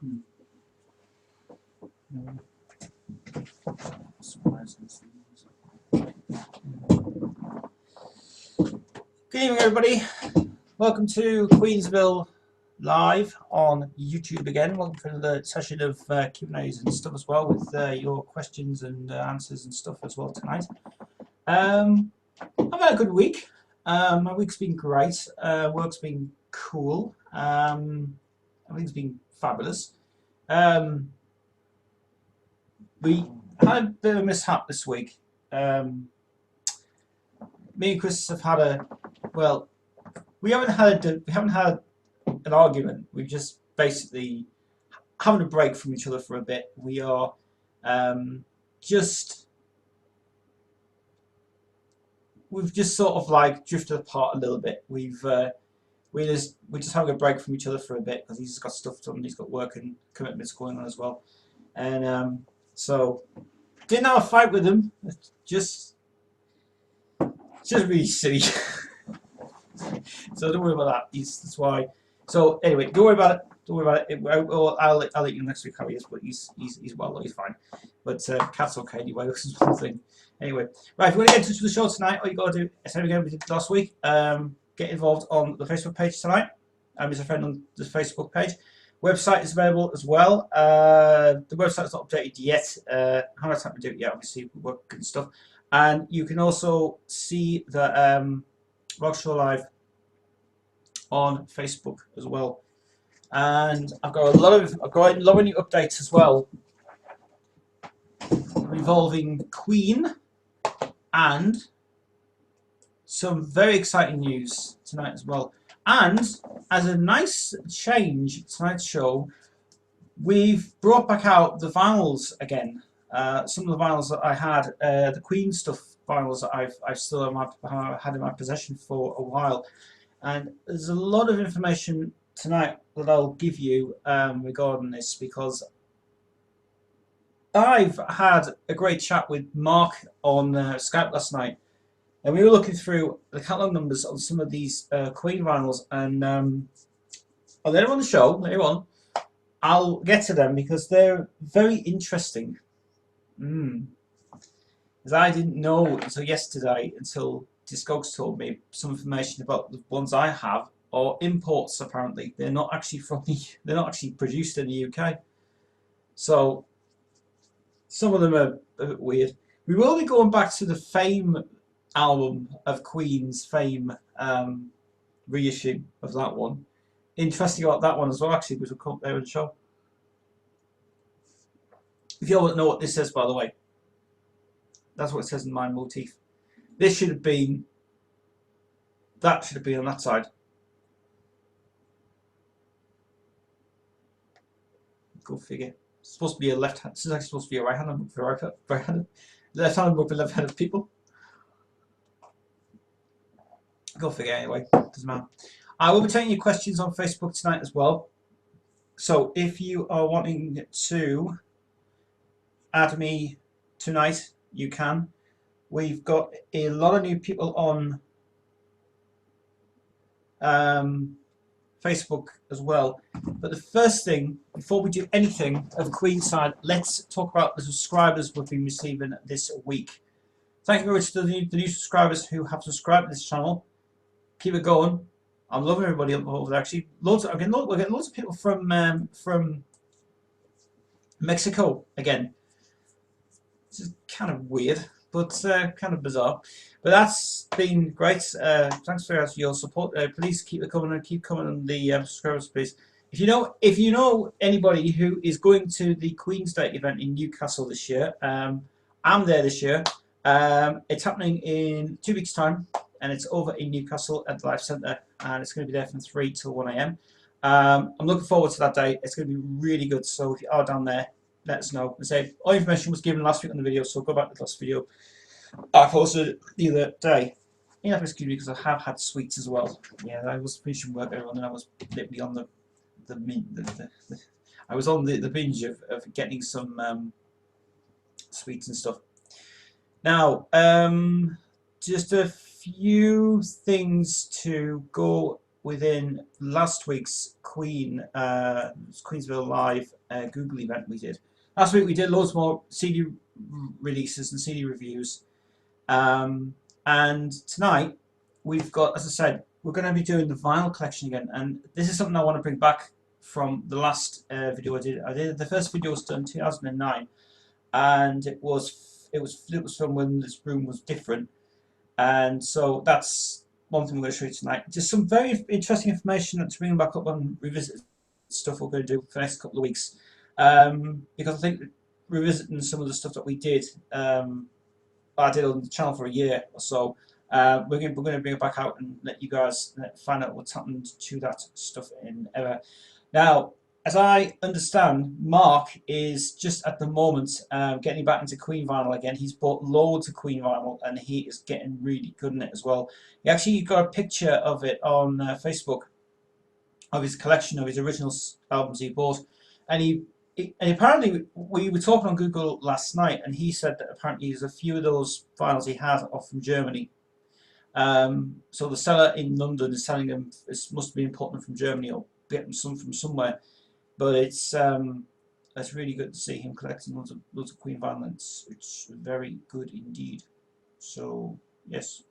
Good evening, everybody. Welcome to Queensville Live on YouTube again. Welcome for the session of Q&As and stuff as well, with your questions and answers and stuff as well tonight. I've had a good week. My week's been great. Work's been cool. Everything's been fabulous. We had a bit of a mishap this week. Me and Chris have had a, well, we haven't had an argument. We're just basically having a break from each other for a bit. We are we've just sort of like drifted apart a little bit. We're just having a break from each other for a bit because he's got stuff done. He's got work and commitments going on as well, and so didn't have a fight with him. It's just really silly. So don't worry about that. That's why. So anyway, don't worry about it. Don't worry about it. I'll let you know next week how he is. But he's well. He's fine. But cat's okay anyway. This is one thing. Anyway, right. If you want to get in touch with the show tonight, all you got to do is same again we did last week. Get involved on the Facebook page tonight. I'm just a friend on the Facebook page. Website is available as well. The website's not updated yet. How much time to do it? Yeah, obviously work and stuff. And you can also see the Rock Show Live on Facebook as well. And I've got a lot of new updates as well, revolving Queen and some very exciting news tonight as well. And as a nice change tonight's show, we've brought back out the vinyls again. Some of the vinyls that I had, the Queen stuff vinyls that I've still had in my possession for a while. And there's a lot of information tonight that I'll give you regarding this, because I've had a great chat with Mark on Skype last night, and we were looking through the catalog numbers on some of these Queen vinyls, and later on the show, later on, I'll get to them because they're very interesting. Because I didn't know until yesterday, until Discogs told me some information about the ones I have are imports. Apparently, they're not actually they're not actually produced in the UK. So some of them are a bit weird. We will be going back to the Fame album of Queen's Fame reissue of that one. Interesting about that one as well, actually, which will come up there in the show. If you all don't know what this says, by the way, that's what it says in my motif. This should have been, that should have been on that side. Go figure. It's supposed to be a left hand. This is actually supposed to be a right handed book for right handed. Left handed book for left handed people. Go figure anyway. Doesn't matter. I will be taking your questions on Facebook tonight as well. So if you are wanting to add me tonight, you can. We've got a lot of new people on Facebook as well. But the first thing, before we do anything of Queen's side, let's talk about the subscribers we've been receiving this week. Thank you very much to the new subscribers who have subscribed to this channel. Keep it going. I'm loving everybody over there. Actually, we're getting loads of people from Mexico again. This is kind of weird, but kind of bizarre. But that's been great. Thanks for your support. Please keep it coming and keep coming on the subscribers, please. If you know anybody who is going to the Queen's Day event in Newcastle this year, I'm there this year. It's happening in 2 weeks' time, and it's over in Newcastle at the Life Centre, and it's going to be there from 3 till 1 AM. I'm looking forward to that day. It's going to be really good. So if you are down there, let us know. And say all information was given last week on the video, so go back to the last video I posted the other day. You have to excuse me because I have had sweets as well. Yeah, I was finishing work earlier on, and I was literally on I was on the binge of getting some sweets and stuff. Now, just a few things to go within last week's Queensville Live Google event we did. Last week we did loads more CD releases and CD reviews. And tonight we've got, as I said, we're going to be doing the vinyl collection again. And this is something I want to bring back from the last video I did. The first video was done in 2009, and it was from when this room was different. And so that's one thing we're going to show you tonight. Just some very interesting information to bring back up on revisited stuff we're going to do for the next couple of weeks. Because I think revisiting some of the stuff that we did, I did on the channel for a year or so, we're going to bring it back out and let you guys find out what's happened to that stuff in ever. Now, as I understand, Mark is just at the moment getting back into Queen vinyl again. He's bought loads of Queen vinyl and he is getting really good in it as well. He actually got a picture of it on Facebook, of his collection of his original albums he bought, and apparently we were talking on Google last night, and he said that apparently there's a few of those vinyls he has are from Germany. So the seller in London is selling them. It must be importing them from Germany or getting some from somewhere. But it's really good to see him collecting loads of Queen vinyl. It's very good indeed. So yes.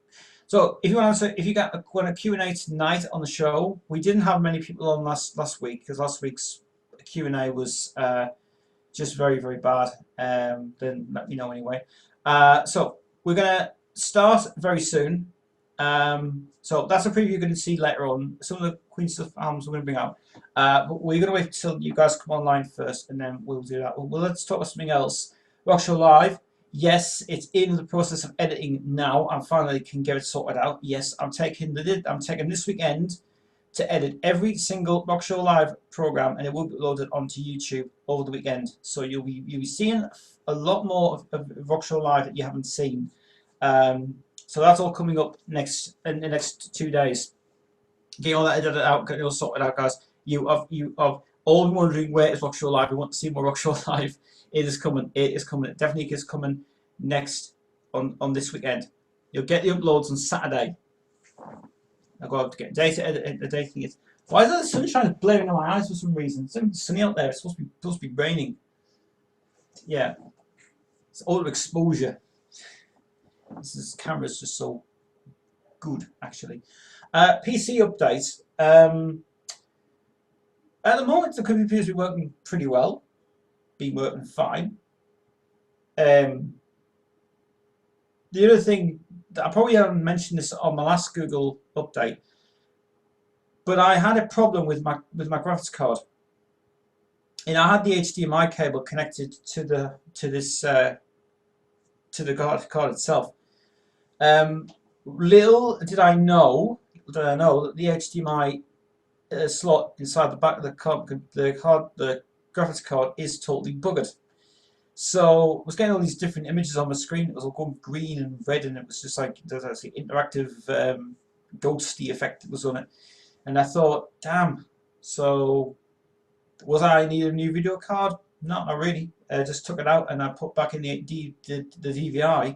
So if you want a Q&A tonight on the show, we didn't have many people on last week because last week's Q&A was just very, very bad. Then let me know anyway. So we're gonna start very soon. So that's a preview you're going to see later on. Some of the Queen stuff albums we're going to bring out. But we're going to wait till you guys come online first, and then we'll do that. Well, let's talk about something else. Rock Show Live. Yes, it's in the process of editing now. I finally can get it sorted out. Yes, I'm taking this weekend to edit every single Rock Show Live program, and it will be loaded onto YouTube over the weekend. So you'll be seeing a lot more of Rock Show Live that you haven't seen. So that's all coming up in the next 2 days. Getting all that edited out, getting it all sorted out, guys. You have all been wondering where is Rock Show Live. We want to see more Rock Show Live. It is coming. It is coming. It definitely is coming next on this weekend. You'll get the uploads on Saturday. I've got to get data editing it. Why is the sunshine blaring in my eyes for some reason? It's sunny out there. It's supposed to be raining. Yeah, it's all exposure. This camera's just so good, actually. PC update. At the moment, the computer's been working pretty well. Been working fine. The other thing, I probably haven't mentioned this on my last Google update, but I had a problem with my graphics card. And I had the HDMI cable connected to the card itself. Little did I know that the HDMI slot inside the back of the graphics card is totally buggered. So I was getting all these different images on my screen. It was all going green and red, and it was just like there's an interactive ghosty effect that was on it. And I thought, damn. So was I need a new video card? No, not really. I just took it out and I put back in the DVI.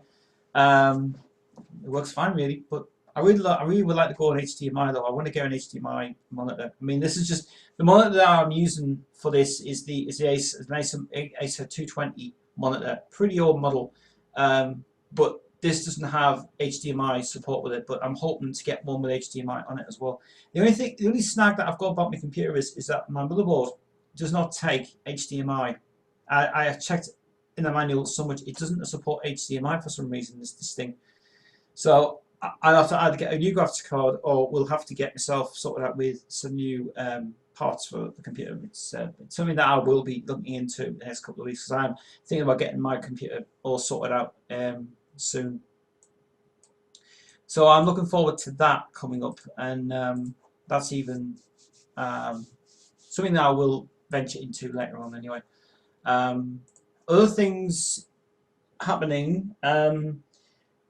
It works fine, really, but I really would like to go on HDMI though. I want to get an HDMI monitor. I mean, this is just the monitor that I'm using for this is the Acer 220 monitor, pretty old model, but this doesn't have HDMI support with it. But I'm hoping to get one with HDMI on it as well. The only snag that I've got about my computer is that my motherboard does not take HDMI. I have checked in the manual so much, it doesn't support HDMI for some reason. This thing. So I'll have to either get a new graphics card or we'll have to get myself sorted out with some new parts for the computer. It's something that I will be looking into in the next couple of weeks because I'm thinking about getting my computer all sorted out soon. So I'm looking forward to that coming up, and that's even something that I will venture into later on anyway. Other things happening.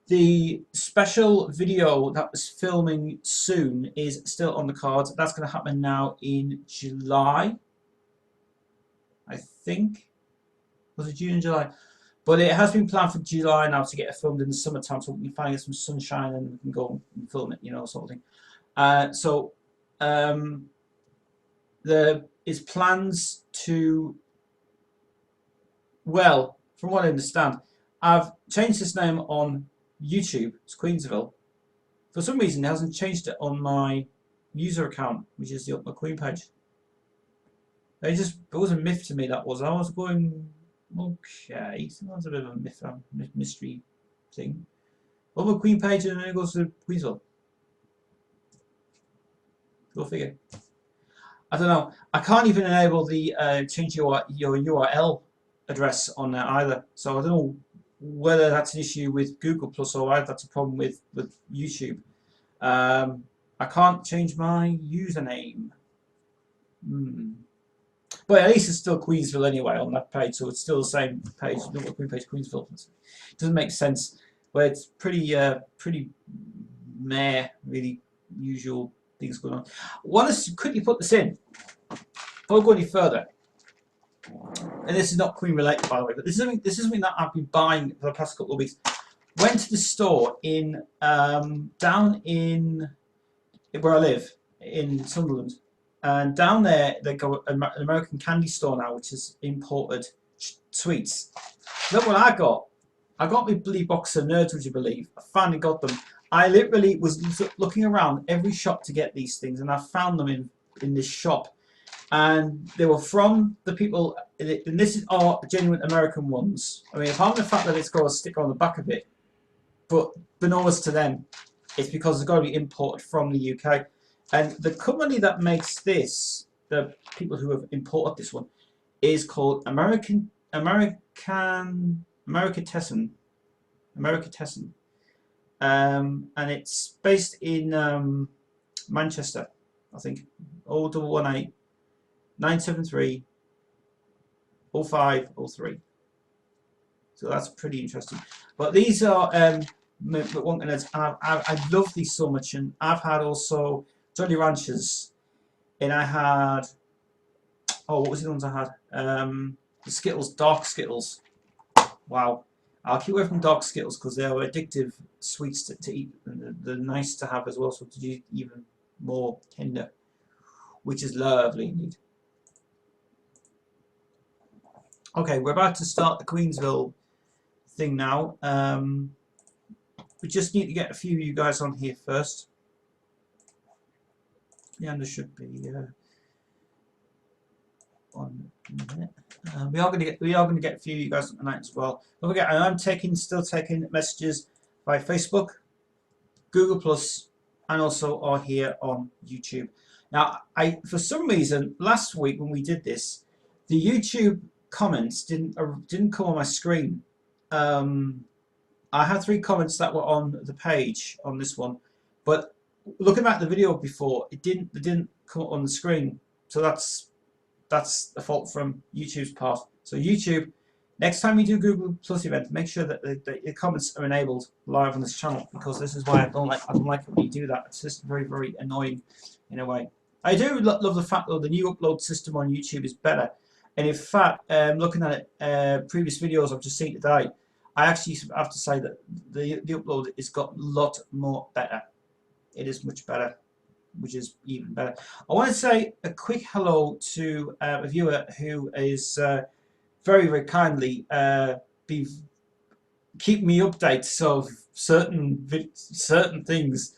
The special video that was filming soon is still on the cards. That's going to happen now in July, I think. Was it June and July? But it has been planned for July now to get it filmed in the summertime, so we can finally get some sunshine and we can go and film it, you know, sort of thing. So there is plans to, well, from what I understand, I've changed this name on YouTube. It's Queensville. For some reason, it hasn't changed it on my user account, which is the Up My Queen page. It was a myth to me, that was. I was going, okay, so that's a bit of a myth, mystery thing. Up My Queen page, and then it goes to Queensville. Go figure. I don't know. I can't even enable the change your URL address on there either. So I don't know whether that's an issue with Google Plus or whether that's a problem with YouTube. I can't change my username. But at least it's still Queensville anyway on that page, so it's still the same page. Not a Queen page, Queensville. It doesn't make sense. But it's pretty meh, really usual things going on. I want to quickly put this in before I go any further. And this is not Queen related, by the way, but this is something that I've been buying for the past couple of weeks. Went to the store in down in where I live in Sunderland, and down there they got an American candy store now, which has imported sweets. Look what I got! I got my bloody box of Nerds, would you believe? I finally got them. I literally was looking around every shop to get these things, and I found them in this shop. And they were from the people, and this are genuine American ones. I mean, apart from the fact that it's got a sticker on the back of it, but bananas to them, it's because it's got to be imported from the UK. And the company that makes this, the people who have imported this one, is called Americatessen. And it's based in Manchester, I think. 0118 973 0503. So that's pretty interesting. But these are I love these so much, and I've had also Jolly Ranchers, and I had, oh, what was the ones I had? The Skittles, Dark Skittles. Wow. I'll keep away from Dark Skittles because they're addictive sweets to eat, and they're nice to have as well, so to do even more tender, which is lovely indeed. Okay, we're about to start the Queensville thing now. We just need to get a few of you guys on here first. Yeah, and there should be 1 minute. We are going to get a few of you guys tonight as well. Don't forget, I am still taking messages by Facebook, Google Plus, and also are here on YouTube. Now, for some reason last week when we did this, the YouTube comments didn't come on my screen. I had 3 comments that were on the page on this one, but looking at the video before, they didn't come up on the screen. So that's a fault from YouTube's part. So YouTube, next time you do Google Plus event, make sure that the comments are enabled live on this channel, because this is why I don't like it when you do that. It's just very, very annoying in a way. I do love the fact that the new upload system on YouTube is better. And in fact, looking at previous videos I've just seen today, I actually have to say that the upload has got a lot more better. It is much better, which is even better. I want to say a quick hello to a viewer who is very, very kindly keep me updates of certain things.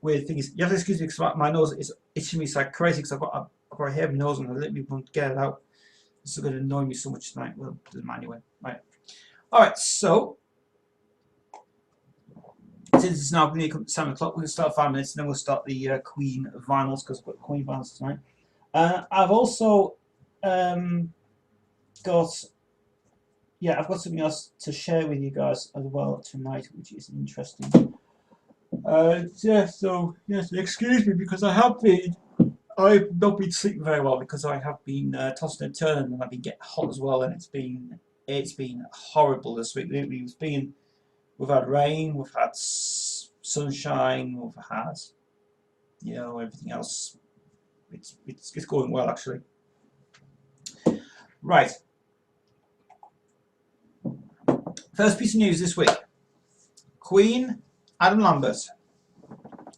With things, you have to excuse me because my nose is itching me so crazy because I've got a heavy nose and I literally won't get it out. This is going to annoy me so much tonight. Well, it doesn't matter anyway. Right. All right. So since it's now nearly 7 o'clock, we're going to start 5 minutes, and then we'll start the Queen vinyls, because I've got Queen vinyls tonight. I've also I've got something else to share with you guys as well tonight, which is interesting. So yes, excuse me because I've not been sleeping very well because I have been tossing and turning, and I've been getting hot as well, and it's been horrible this week. We've had rain, we've had sunshine, we've had everything else. It's going well actually. Right. First piece of news this week: Queen Adam Lambert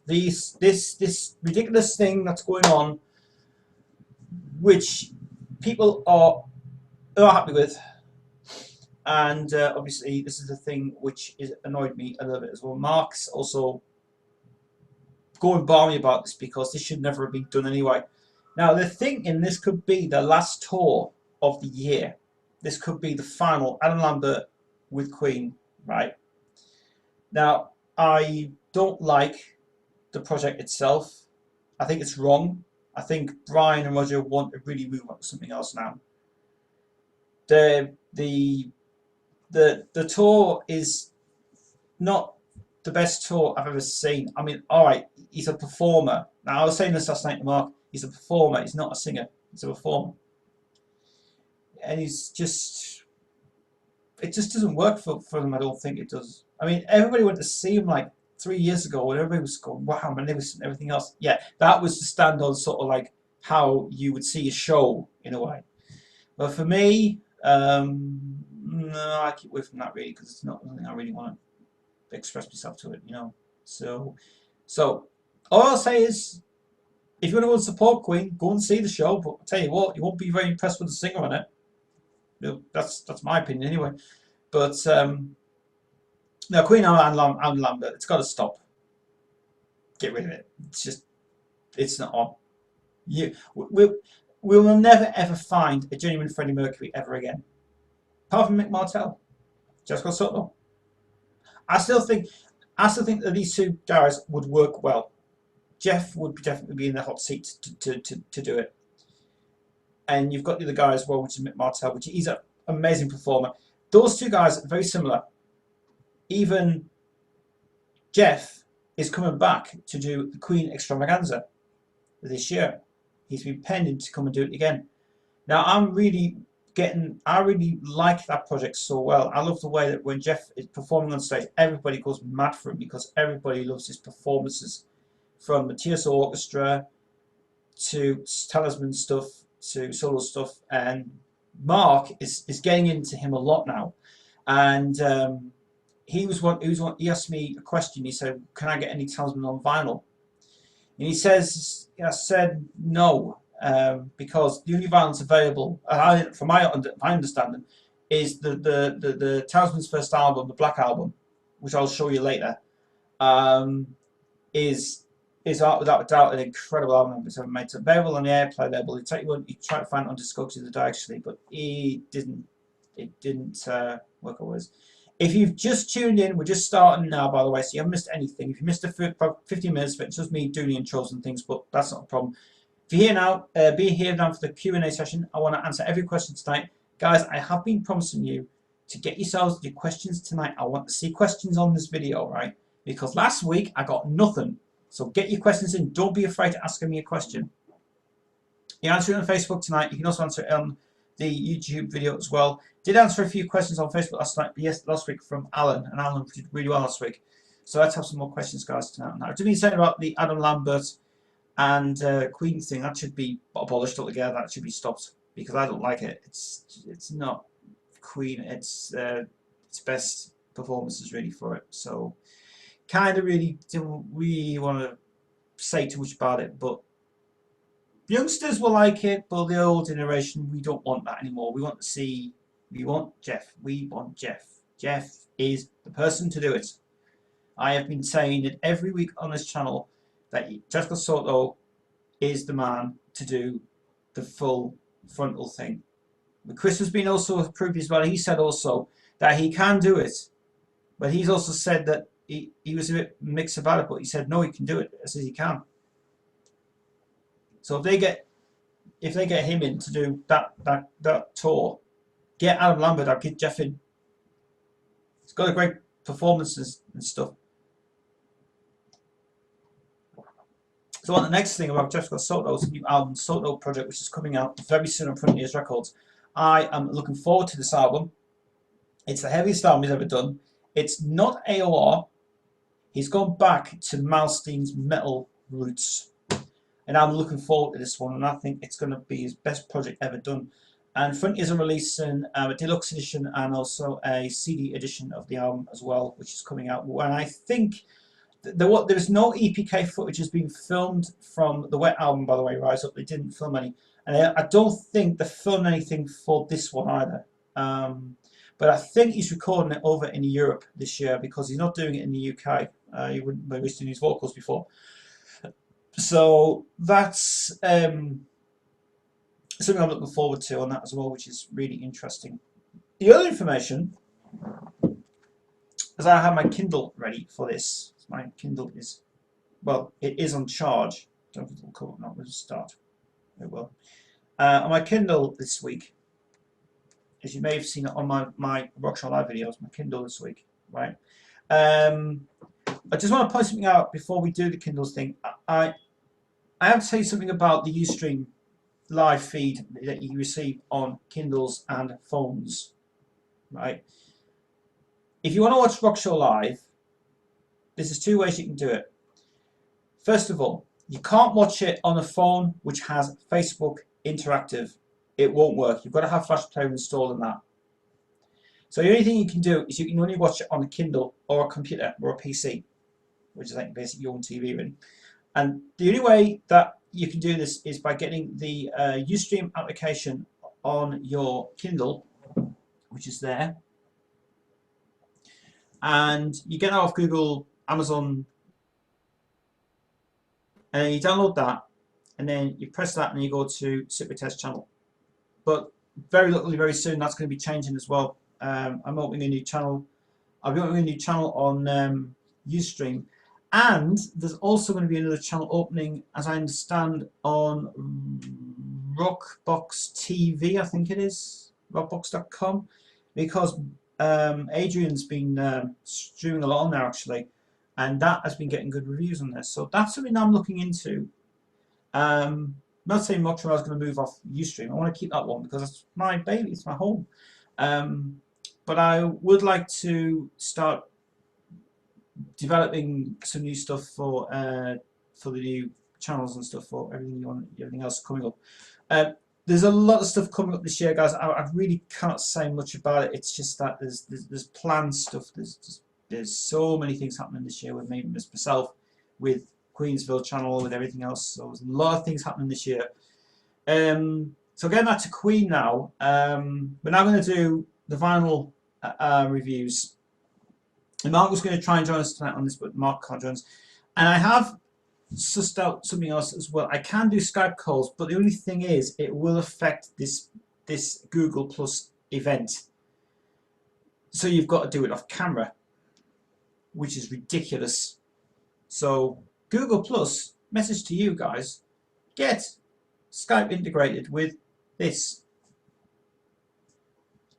this ridiculous thing that's going on, which people are happy with, and obviously this is the thing which is annoyed me a little bit as well. Mark's also going balmy about this because this should never have been done anyway. Now they're thinking this could be the last tour of the year. This could be the final Adam Lambert with Queen, right? Now I don't like the project itself. I think it's wrong. I think Brian and Roger want to really move on to something else now. The tour is not the best tour I've ever seen. I mean, all right, he's a performer. Now I was saying this last night to Mark. He's a performer. He's not a singer. He's a performer, and he's just. It just doesn't work for them. I don't think it does. I mean, everybody went to see him like 3 years ago, and everybody was going, "Wow, magnificent!" Everything else, yeah, that was the standard sort of like how you would see a show in a way. But for me, no, I keep away from that really because it's not something I really want to express myself to it, you know. So all I'll say is, if you want to go and support Queen, go and see the show. But I'll tell you what, you won't be very impressed with the singer on it. That's my opinion anyway. But now Queen and Lambert, it's got to stop. Get rid of it. It's just, it's not on. We will never ever find a genuine Freddie Mercury ever again, apart from Mick Martell, Jessica Sutton. I still think that these two guys would work well. Jeff would definitely be in the hot seat to do it. And you've got the other guy as well, which is Mick Martell, which he's an amazing performer. Those two guys are very similar. Even Jeff is coming back to do the Queen Extravaganza this year. He's been pending to come and do it again. Now I really like that project so well. I love the way that when Jeff is performing on stage, everybody goes mad for him because everybody loves his performances, from the Tears Orchestra to Talisman stuff to solo stuff. And Mark is getting into him a lot now. And he asked me a question. He said, "Can I get any Talisman on vinyl?" And I said no, because the only vinyl available, from my understanding, is the Talisman's first album, the Black Album, which I'll show you later. Is without a doubt an incredible album it's ever made. It's available on the Airplay label. You try to find it on Discogs the day actually, but it didn't work always. If you've just tuned in, we're just starting now, by the way, so you haven't missed anything. If you missed the 15 minutes of it, it's just me doing the intros and things, but that's not a problem. If you're here now, be here now for the Q&A session. I want to answer every question tonight. Guys, I have been promising you to get yourselves your questions tonight. I want to see questions on this video, right? Because last week I got nothing. So get your questions in. Don't be afraid to ask me a question. You answer it on Facebook tonight. You can also answer it on the YouTube video as well. Did answer a few questions on Facebook last week from Alan, and Alan did really well last week. So let's have some more questions, guys, tonight. Now, to be saying about the Adam Lambert and Queen thing, that should be abolished altogether. That should be stopped because I don't like it. It's not Queen. It's best performances really for it. So kind of really don't really want to say too much about it, but youngsters will like it, but the old generation, we don't want that anymore. We want Jeff. We want Jeff. Jeff is the person to do it. I have been saying it every week on this channel that Jessica Soto is the man to do the full frontal thing. But Chris has been also approved as well. He said also that he can do it, but he's also said that he was a bit mixed about it, but he said no, he can do it. I said he can. So if they get him in to do that tour, get Adam Lambert, I'll get Jeff in. He's got a great performances and stuff. So on the next thing about Jessica Soto's new album, Soto Project, which is coming out very soon on Frontiers Records. I am looking forward to this album. It's the heaviest album he's ever done. It's not AOR. He's gone back to Malmsteen's metal roots. And I'm looking forward to this one, and I think it's going to be his best project ever done. And Frontiers are releasing a deluxe edition and also a CD edition of the album as well, which is coming out. And I think There's no EPK footage has been filmed from the Wet album, by the way. Rise Up, they didn't film any, and I don't think they filmed anything for this one either. But I think he's recording it over in Europe this year because he's not doing it in the UK. He wouldn't be wasting his vocals before. So that's something I'm looking forward to on that as well, which is really interesting. The other information is I have my Kindle ready for this. My Kindle is, well, it is on charge. Don't think it'll come up now. We'll just start. It will. On my Kindle this week, as you may have seen it on my Rockstar Live videos, my Kindle this week, right? I just want to point something out before we do the Kindles thing. I have to tell you something about the Ustream live feed that you receive on Kindles and phones, right? If you want to watch Rockstar Live, there's two ways you can do it. First of all, you can't watch it on a phone which has Facebook Interactive. It won't work. You've got to have Flash Player installed on that. So the only thing you can do is you can only watch it on a Kindle or a computer or a PC, which is like basically your own TV really. And the only way that you can do this is by getting the Ustream application on your Kindle, which is there. And you get that off Google, Amazon, and you download that, and then you press that and you go to Super Test channel. But very soon that's going to be changing as well. I'm opening a new channel. I'll be opening a new channel on Ustream, and there's also going to be another channel opening, as I understand, on Rockbox TV. I think it is rockbox.com, because Adrian's been streaming a lot on there actually, and that has been getting good reviews on this. So that's something I'm looking into. I'm not saying much when I was going to move off Ustream. I want to keep that one because it's my baby, it's my home. But I would like to start developing some new stuff for the new channels and stuff, for everything else coming up. There's a lot of stuff coming up this year, guys. I really can't say much about it. It's just that there's planned stuff. There's so many things happening this year with me, myself, with Queensville channel, with everything else. So there's a lot of things happening this year. So getting back to Queen now, we're now going to do the vinyl reviews. And Mark was going to try and join us tonight on this, but Mark can't join us. And I have sussed out something else as well. I can do Skype calls, but the only thing is it will affect this Google Plus event. So you've got to do it off camera, which is ridiculous. So Google Plus, message to you guys, get Skype integrated with this.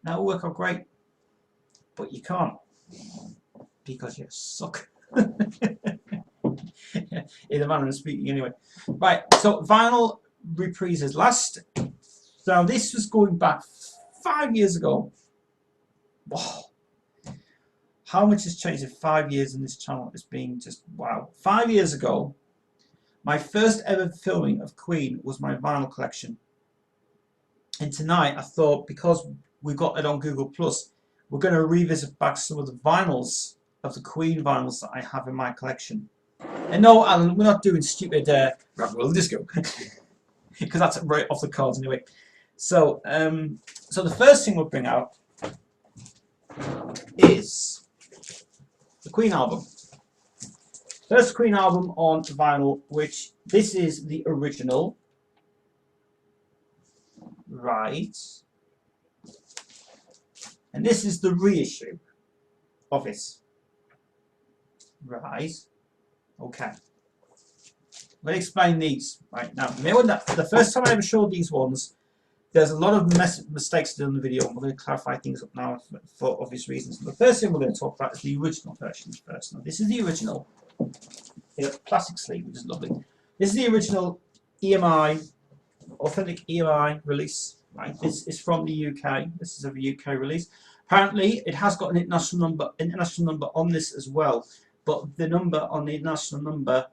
That will work out great, but you can't because you suck. In the manner of speaking anyway. Right, so vinyl reprises. Now this was going back 5 years ago. Wow. How much has changed in 5 years in this channel? It's been just wow. 5 years ago, my first ever filming of Queen was my vinyl collection. And tonight I thought, because we've got it on Google Plus, we're going to revisit back some of the vinyls of the Queen vinyls that I have in my collection. And no, Alan, we're not doing stupid Rock and Roll Disco, because that's right off the cards anyway. So, so the first thing we'll bring out is the Queen album. First Queen album on vinyl, which this is the original, right? And this is the reissue of it, right? Okay. Let me explain these right now. You know, the first time I ever showed these ones, there's a lot of mistakes done in the video, and we're going to clarify things up now for obvious reasons. The first thing we're going to talk about is the original version first. Now, this is the original in a plastic sleeve, which is lovely. This is the original EMI, authentic EMI release. Right, this is from the UK. This is a UK release. Apparently, it has got an international number on this as well. But the number on the international number,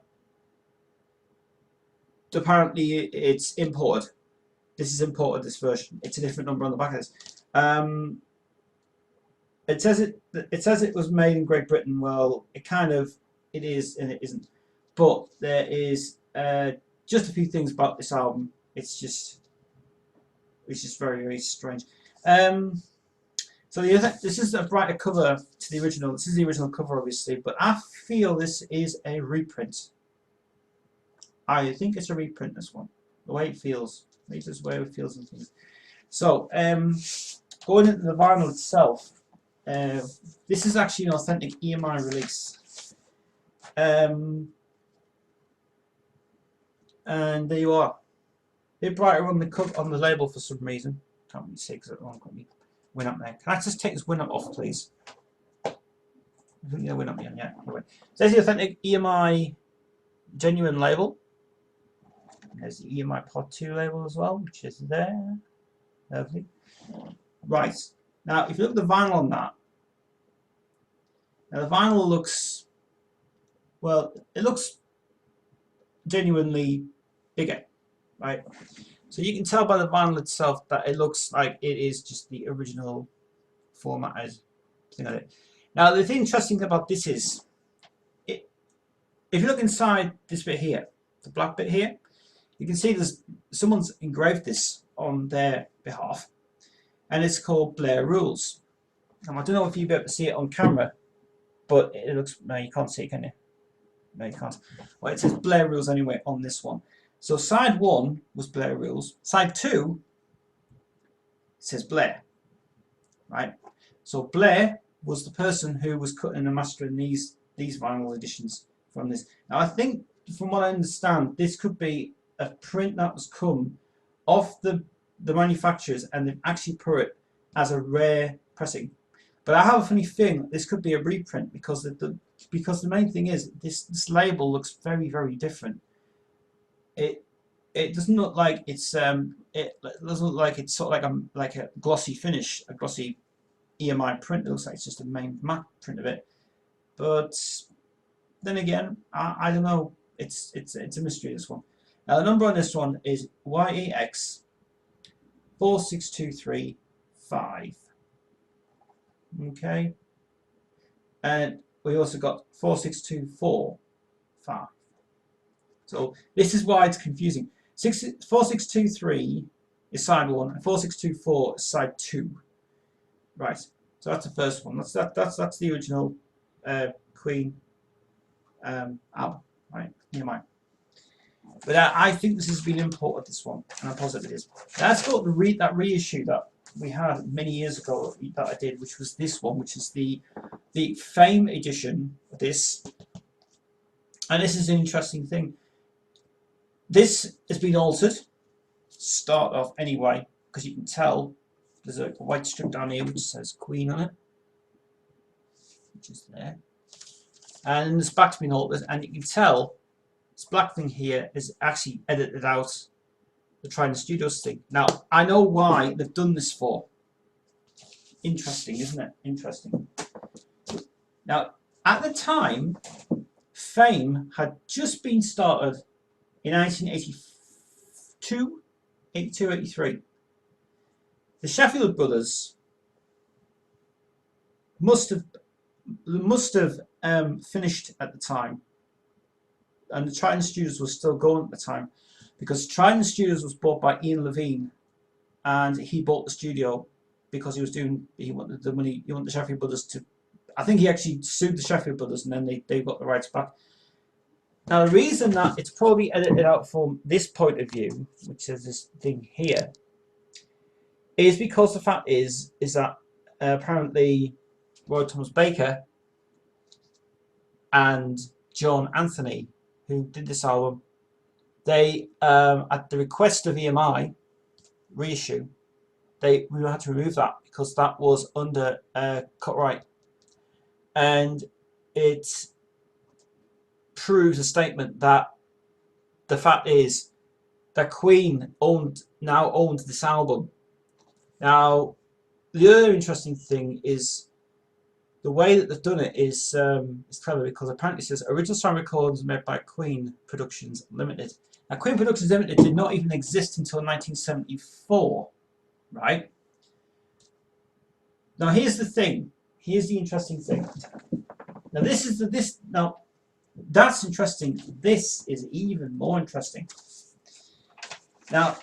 apparently it's imported. This is imported, this version. It's a different number on the back of this. It says it was made in Great Britain. Well, it kind of it is and it isn't. But there is just a few things about this album. It's just very, very strange. So this is a brighter cover to the original. This is the original cover, obviously, but I feel this is a reprint. I think it's a reprint, this one. The way it feels. Maybe just the way it feels and things. So, going into the vinyl itself, this is actually an authentic EMI release. And there you are. A bit brighter on the label for some reason. Can't really see because I don't got me Winamp there. Can I just take this Winamp off, please? I think the Winamp on, yeah. Anyway. So there's the authentic EMI genuine label. There's the EMI Pod 2 label as well, which is there. Lovely. Right. Now, if you look at the vinyl on that, now the vinyl looks, well, it looks genuinely bigger, right? So you can tell by the vinyl itself that it looks like it is just the original format as thing of it. Now, the interesting thing about this is, if you look inside this bit here, the black bit here, you can see there's someone's engraved this on their behalf, and it's called Blair Rules. Now, I don't know if you'll be able to see it on camera, but it looks, no, you can't see it, can you? No, you can't. Well, it says Blair Rules anyway on this one. So side 1 was Blair Rules. Side 2 says Blair, right? So Blair was the person who was cutting and mastering these vinyl editions from this. Now, I think, from what I understand, this could be a print that was come off the manufacturers, and they've actually put it as a rare pressing. But I have a funny feeling this could be a reprint, because the main thing is this label looks very, very different. It doesn't look like it's it doesn't look like it's sort of like a glossy finish, a glossy EMI print. It looks like it's just a main matte print of it. But then again, I don't know. It's a mystery, this one. Now the number on this one is YEX 46235. Okay, and we also got 46245. So this is why it's confusing. 4623 is side 1, and 4624 is side 2. Right. So that's the first one. That's the original Queen album, right? EMI. But I think this has been imported, this one, and I'm positive it is. That's got that reissue that we had many years ago that I did, which was this one, which is the Fame edition of this. And this is an interesting thing. This has been altered, start off anyway, because you can tell there's a white strip down here which says Queen on it, which is there. And this back's been altered, and you can tell this black thing here is actually edited out the Trident Studios thing. Now, I know why they've done this for. Interesting, isn't it? Interesting. Now, at the time, Fame had just been started in 1982, 82, 83. The Sheffield brothers must have finished at the time, and the Trident Studios was still going at the time, because Trident Studios was bought by Ian Levine, and he bought the studio because he wanted the money. He wanted the Sheffield brothers to. I think he actually sued the Sheffield brothers, and then they got the rights back. Now, the reason that it's probably edited out from this point of view, which is this thing here, is because the fact is that apparently Roy Thomas Baker and John Anthony, who did this album, they at the request of EMI reissue, we had to remove that because that was under copyright, and it proves a statement that the fact is that Queen now owned this album. Now, the other interesting thing is the way that they've done it is clever, because apparently it says original sound recordings made by Queen Productions Limited. Now, Queen Productions Limited did not even exist until 1974, right? Now, here's the thing. Here's the interesting thing. Now, That's interesting. This is even more interesting. Now,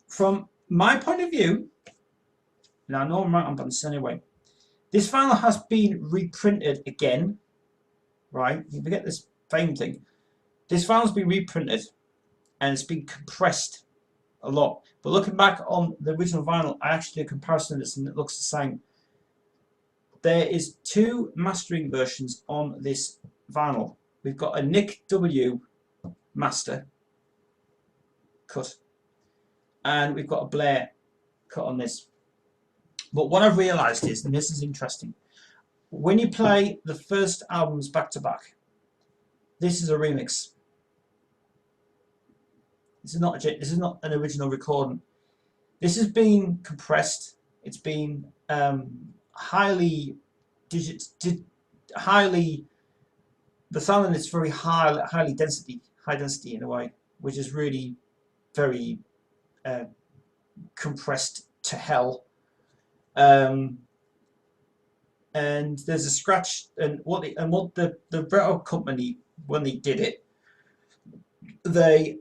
from my point of view, now I know I'm right on this anyway, this vinyl has been reprinted again, right? You forget this fame thing. This vinyl's been reprinted and it's been compressed a lot. But looking back on the original vinyl, I actually did a comparison of this and it looks the same. There is 2 mastering versions on this vinyl. We've got a Nick W master cut and we've got a Blair cut on this. But what I've realised is, and this is interesting, when you play the first albums back to back, this is a remix. This is not an original recording. This has been compressed. It's been highly the sound in it's very high density in a way, which is really very compressed to hell. And there's a scratch, and what the record company, when they did it, they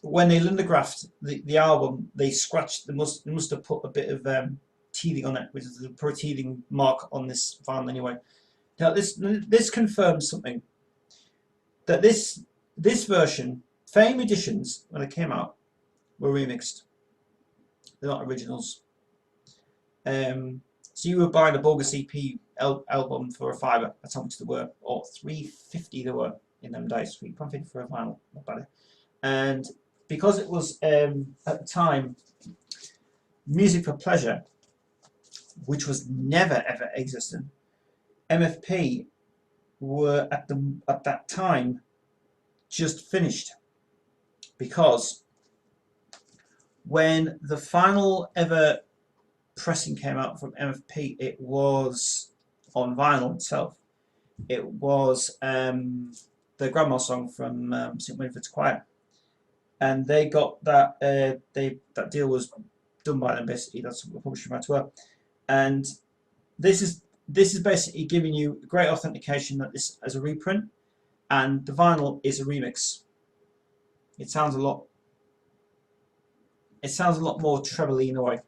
when they lithographed the album, they scratched. They must have put a bit of teething on it, which is a pro teething mark on this vinyl anyway. Now this confirms something, that this version, Fame editions when they came out were remixed. They're not originals. So you were buying a bogus EP album for a £5. That's how much they were, or £3.50 they were in them days. £3.50 for a vinyl, not bad. And because it was at the time music for pleasure, which was never ever existed, MFP were at that time just finished, because when the final ever pressing came out from MFP, it was on vinyl itself. It was the grandma song from St Winifred's Choir, and they got that. That deal was done by them basically. That's what the publishing rights were, and this is basically giving you great authentication that this is a reprint, and the vinyl is a remix. It sounds a lot. It sounds a lot more trebly in a way.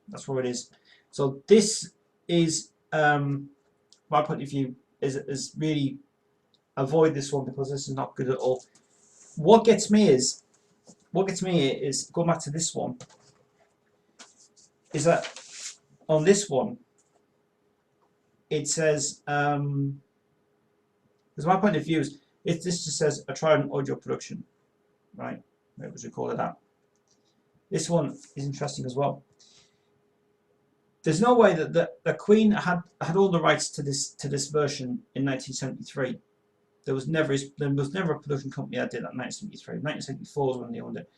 That's what it is. So this is my point of view is really avoid this one, because this is not good at all. What gets me is going back to this one, is that on this one it says because my point of view is, if this just says a Trident audio production, right? It was recorded that. This one is interesting as well. There's no way that the Queen had all the rights to this version in 1973. There was never a production company that did that in 1973. 1974 is when they owned it.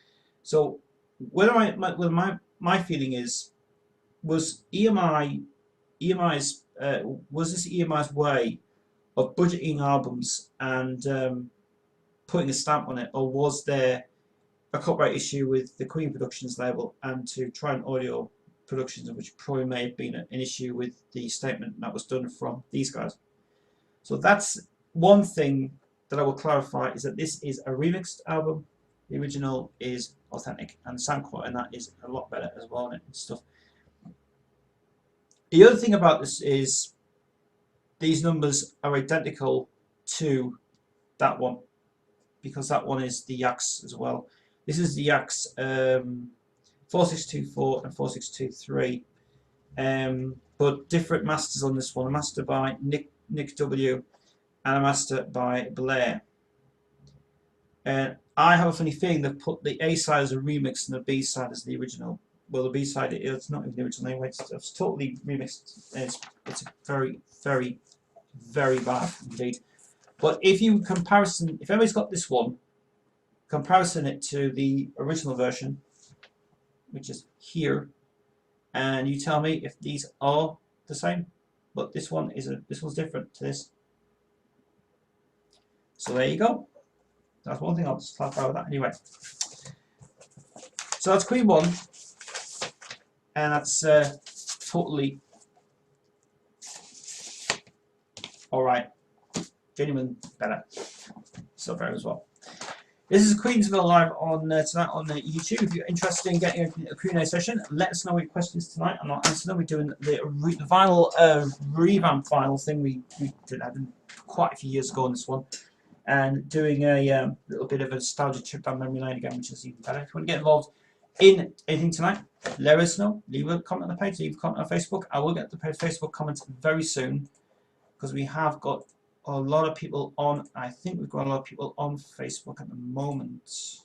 So whether my feeling is, was was this EMI's way of budgeting albums and putting a stamp on it, or was there a copyright issue with the Queen Productions label and to Trident Audio Productions, which probably may have been an issue with the statement that was done from these guys. So that's one thing that I will clarify, is that this is a remixed album. The original is authentic, and the sound quality and that is a lot better as well, and stuff. The other thing about this is these numbers are identical to that one, because that one is the Yax as well. This is the Yax 4624 and 4623, but different masters on this one. A master by Nick W and a master by Blair. And I have a funny feeling they've put the A side as a remix and the B side as the original. Well, the B side, it's not even the original anyway. It's totally remixed. It's very, very, very bad indeed. But if everybody's got this one, comparison it to the original version, which is here, and you tell me if these are the same. But this one's different to this. So there you go. That's one thing. I'll just clarify with that anyway. So that's Queen 1, and that's totally alright. Genuine better. So very as well. This is Queensville Live on tonight on YouTube. If you're interested in getting a Q&A session, let us know your questions tonight, and I'll answer them. We're doing the final revamp final thing we did have quite a few years ago on this one, and doing a little bit of a nostalgia trip down memory lane again, which is even better. If you want to get involved in anything tonight, let us know. Leave a comment on the page, leave a comment on Facebook. I will get the Facebook comments very soon, because we have got a lot of people on. I think we've got a lot of people on Facebook at the moment.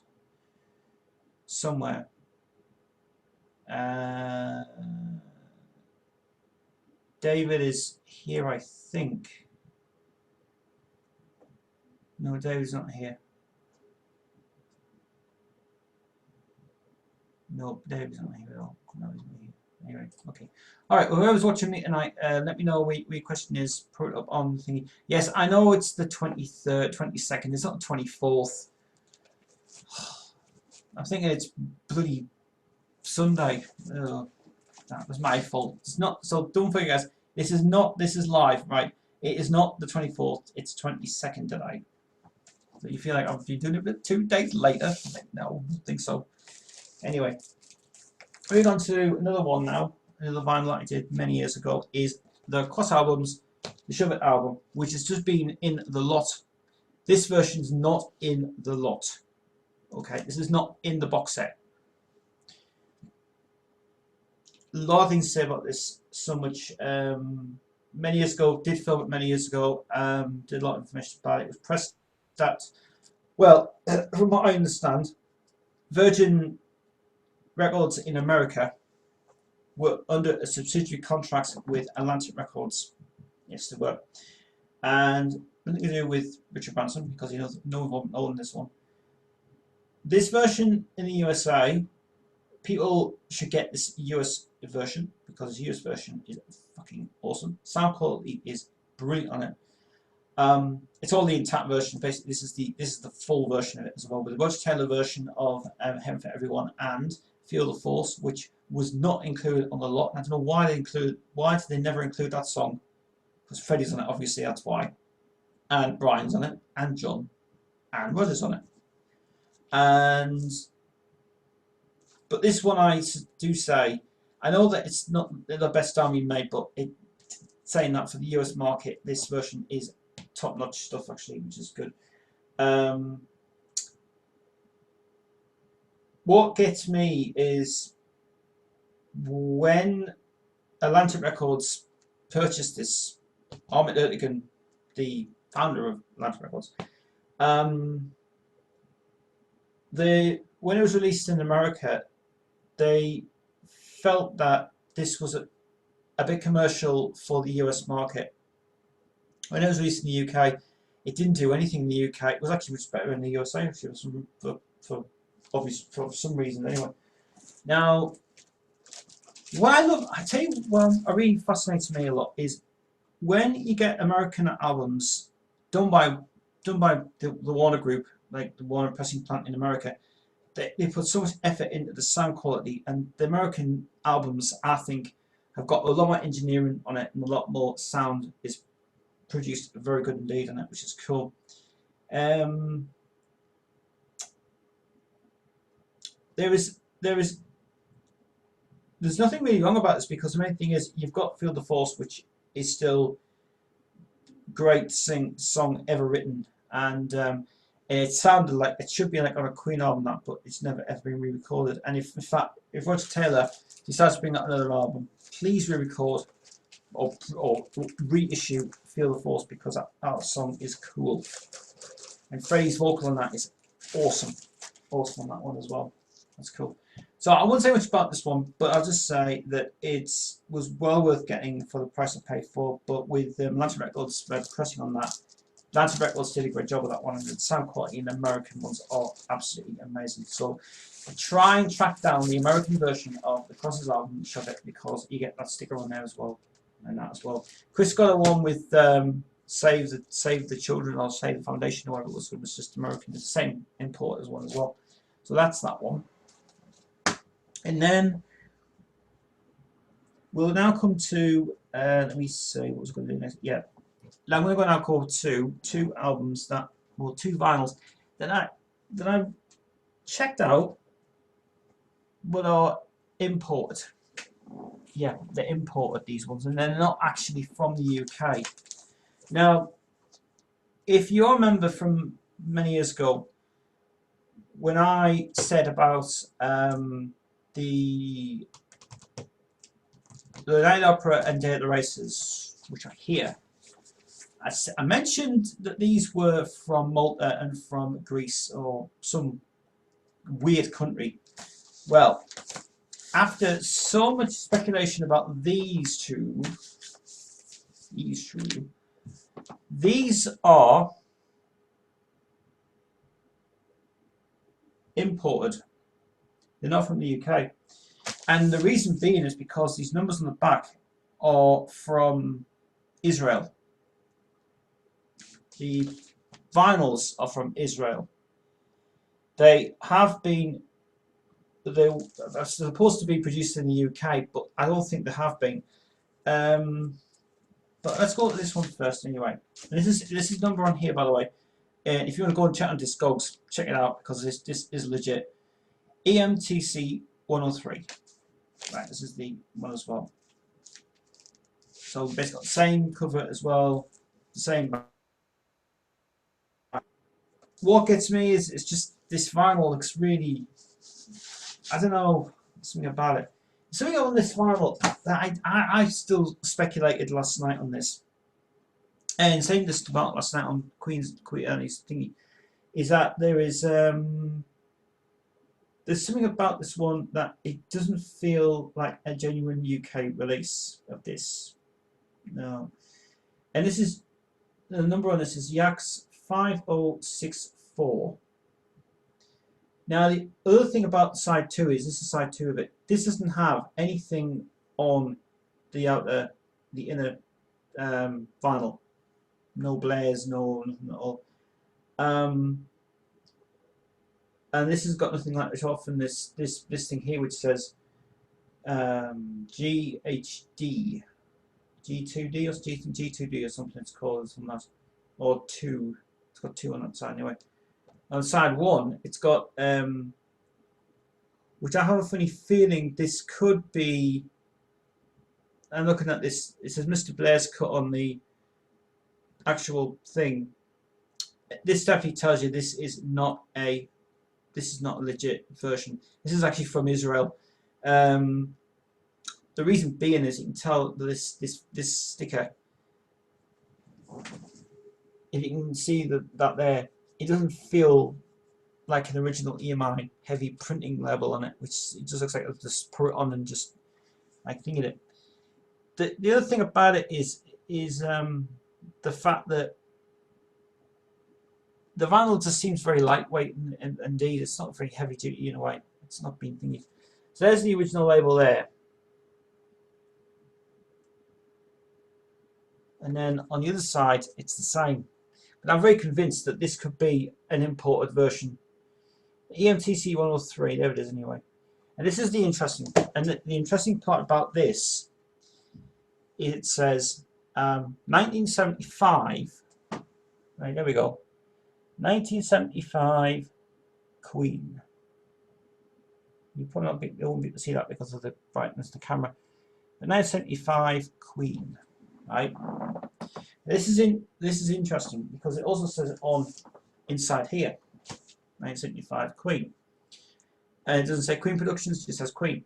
Somewhere. David is here, I think. No, David's not here. No, David's not here at all. No, he's not here. Anyway, okay. Alright, well, whoever's watching me tonight, let me know what your question is. Put it up on the thingy. Yes, I know it's the 23rd, 22nd. It's not the 24th. I'm thinking it's bloody Sunday. Oh, that was my fault. It's not. So don't forget, guys. This is not. This is live, right? It is not the 24th. It's 22nd today. So you feel like I've been doing it 2 days later? Like, no, I don't think so. Anyway. Moving on to another one now, another vinyl that I did many years ago, is the Cross albums, the Shove It album, which has just been in the lot. This version's not in the lot. Okay, this is not in the box set. A lot of things to say about this. So much. Many years ago, did film it many years ago. Did a lot of information about it. It was pressed at, well, from what I understand, Virgin Records in America were under a subsidiary contract with Atlantic Records. Yes, they were. And nothing to do with Richard Branson, because he knows no involvement in this one. This version in the USA, people should get this US version, because the US version is fucking awesome. Sound quality is brilliant on it. It's all the intact version. Basically, this is the full version of it as well, with the Roger Taylor version of Heaven for Everyone and Feel the Force, which was not included on the lot. And I don't know why why did they never include that song? Because Freddie's on it, obviously, that's why. And Brian's on it, and John, and Roger's on it. But this one, I do say, I know that it's not the best time we made, but saying that for the US market, this version is top-notch stuff, actually, which is good. What gets me is when Atlantic Records purchased this, Ahmet Ertegun, the founder of Atlantic Records, when it was released in America, they felt that this was a bit commercial for the US market. When it was released in the UK, it didn't do anything in the UK. It was actually much better in the USA, actually, for some reason anyway. Now, what I tell you what really fascinates me a lot is when you get American albums done by the Warner Group, like the Warner pressing plant in America. They put so much effort into the sound quality, and the American albums, I think, have got a lot more engineering on it, and a lot more sound is produced very good indeed on it, which is cool. There's nothing really wrong about this, because the main thing is you've got Feel the Force, which is still great song ever written, and it sounded like it should be like on a Queen album, that, but it's never ever been re-recorded. And if Roger Taylor decides to bring out another album, please re-record or reissue Feel the Force, because that song is cool, and Freddie's vocal on that is awesome on that one as well. That's cool. So I won't say much about this one, but I'll just say that it was well worth getting for the price I paid for. But with Atlantic Records pressing on that, Atlantic Records did a great job of that one, and the sound quality in the American ones are absolutely amazing. So try and track down the American version of the Crosses album, Shove It, because you get that sticker on there as well, and that as well. Chris got a one with Save the Children or Save the Foundation, or whatever it was. It was just American, it's the same import as one as well. So that's that one. And then we'll now come to, let me see what was going to do next. Yeah, Now I'm going to go now call two albums that, well, two vinyls that I checked out, but are imported. Yeah, they're imported, these ones, and they're not actually from the UK. Now, if you remember from many years ago, when I said about the Night Opera and Day at the Races, which are here, I mentioned that these were from Malta and from Greece or some weird country. Well, after so much speculation about these two, these are imported. They're not from the UK. And the reason being is because these numbers on the back are from Israel. The vinyls are from Israel. They have been, they're supposed to be produced in the UK, but I don't think they have been. But let's go to this one first anyway. And this is number on here, by the way. And if you want to go and check on Discogs, check it out because this is legit. EMTC 103. Right, this is the one as well. So basically got the same cover as well, the same. What gets me is it's just this vinyl looks really, I don't know, something about it. Something on this vinyl that I still speculated last night on this, and saying this about last night on Queen's thingy, is that there's something about this one that it doesn't feel like a genuine UK release of this. No, and this is the number on this is Yax 5064. Now the other thing about side 2 is this is side 2 of it. This doesn't have anything on the outer, the inner vinyl. No blares, no nothing at all. And this has got nothing like this off, and this thing here which says GHD, G2D or G2D or something it's called, something else, or 2. It's got 2 on that side anyway. On side 1, it's got which I have a funny feeling this could be. I'm looking at this. It says Mr. Blair's cut on the actual thing. This definitely tells you this is not a legit version. This is actually from Israel. The reason being is you can tell this sticker. If you can see that there, it doesn't feel like an original EMI heavy printing label on it, which it just looks like I'll just put it on and just like thinking it. The other thing about it is the fact that the vinyl just seems very lightweight, and indeed it's not very heavy duty in a way. It's not been thingy. So there's the original label there, and then on the other side it's the same. But I'm very convinced that this could be an imported version. EMTC 103, there it is anyway. And this is the interesting, and the interesting part about this, it says 1975. Right, there we go. 1975 Queen. You probably won't be able to see that because of the brightness of the camera. But 1975 Queen. Right. This is interesting because it also says on inside here 1975 Queen. And it doesn't say Queen Productions, it says Queen.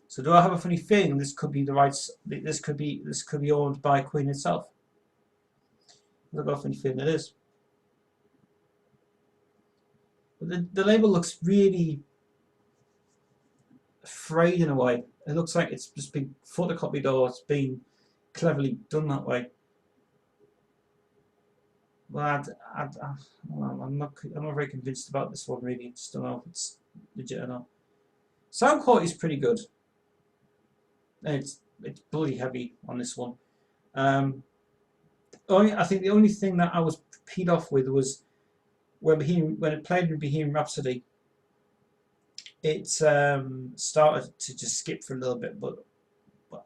So do I have a funny feeling this could be the rights? This could be owned by Queen itself. I've got a funny feeling it is. But the label looks really frayed in a way. It looks like it's just been photocopied or it's been cleverly done that way. Well, I'm not very convinced about this one really. I just don't know if it's legit or not. Sound quality is pretty good. It's bloody heavy on this one. I think the only thing that I was peed off with was when it played in Bohemian Rhapsody. It started to just skip for a little bit, but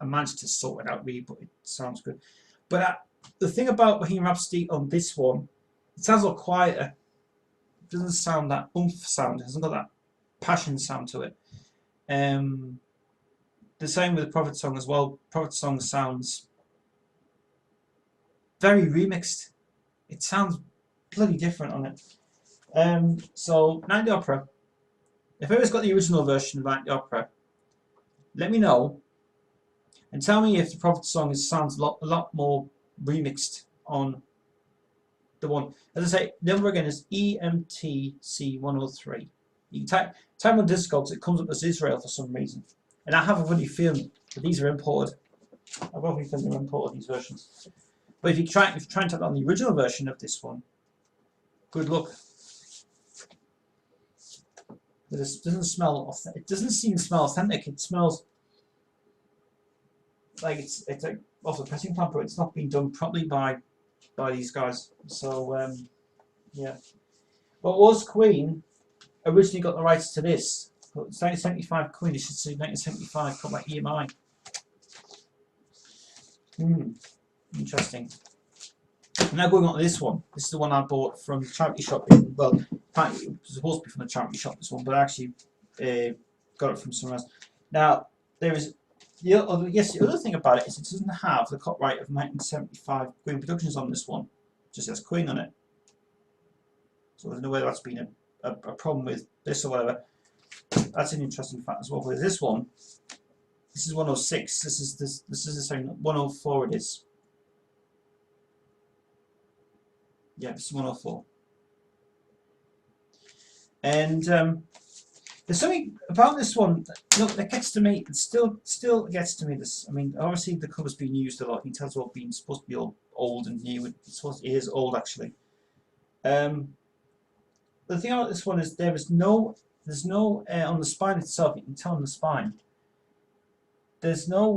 I managed to sort it out really. But it sounds good. But The thing about Bohemian Rhapsody on this one, it sounds a lot quieter. It doesn't sound that oomph sound. It hasn't got that passion sound to it. The same with the Prophet song as well. Prophet song sounds very remixed. It sounds bloody different on it. So Night the Opera. If anybody's got the original version of Night the Opera, let me know and tell me if the Prophet song sounds a lot more remixed on the one. As I say, the number again is EMTC103. You can type on Discogs, it comes up as Israel for some reason. And I have a funny feeling that these are imported. I've got a funny feeling they're imported, these versions. But if you try and type on the original version of this one, good luck. This doesn't smell. It doesn't seem to smell authentic. It smells like it's like off the pressing plant, but it's not been done properly by these guys. So yeah. But was Queen originally got the rights to this? It's 1975 Queen. It should say 1975 called by EMI. Interesting. Now going on to this one. This is the one I bought from the charity shop. Well, it was supposed to be from the charity shop, this one, but I actually got it from somewhere else. Now, there is the other thing about it is it doesn't have the copyright of 1975 Queen Productions on this one. It just says Queen on it. So I don't know whether that's been a problem with this or whatever. That's an interesting fact as well. With this one, this is 106. This is the same 104. It is. Yeah, this is 104. And there's something about this one that gets to me. It still gets to me. This, I mean, obviously the cover's been used a lot. You can tell it's all been supposed to be old and new. It is old actually. The thing about this one is there's no on the spine itself. You can tell on the spine. There's no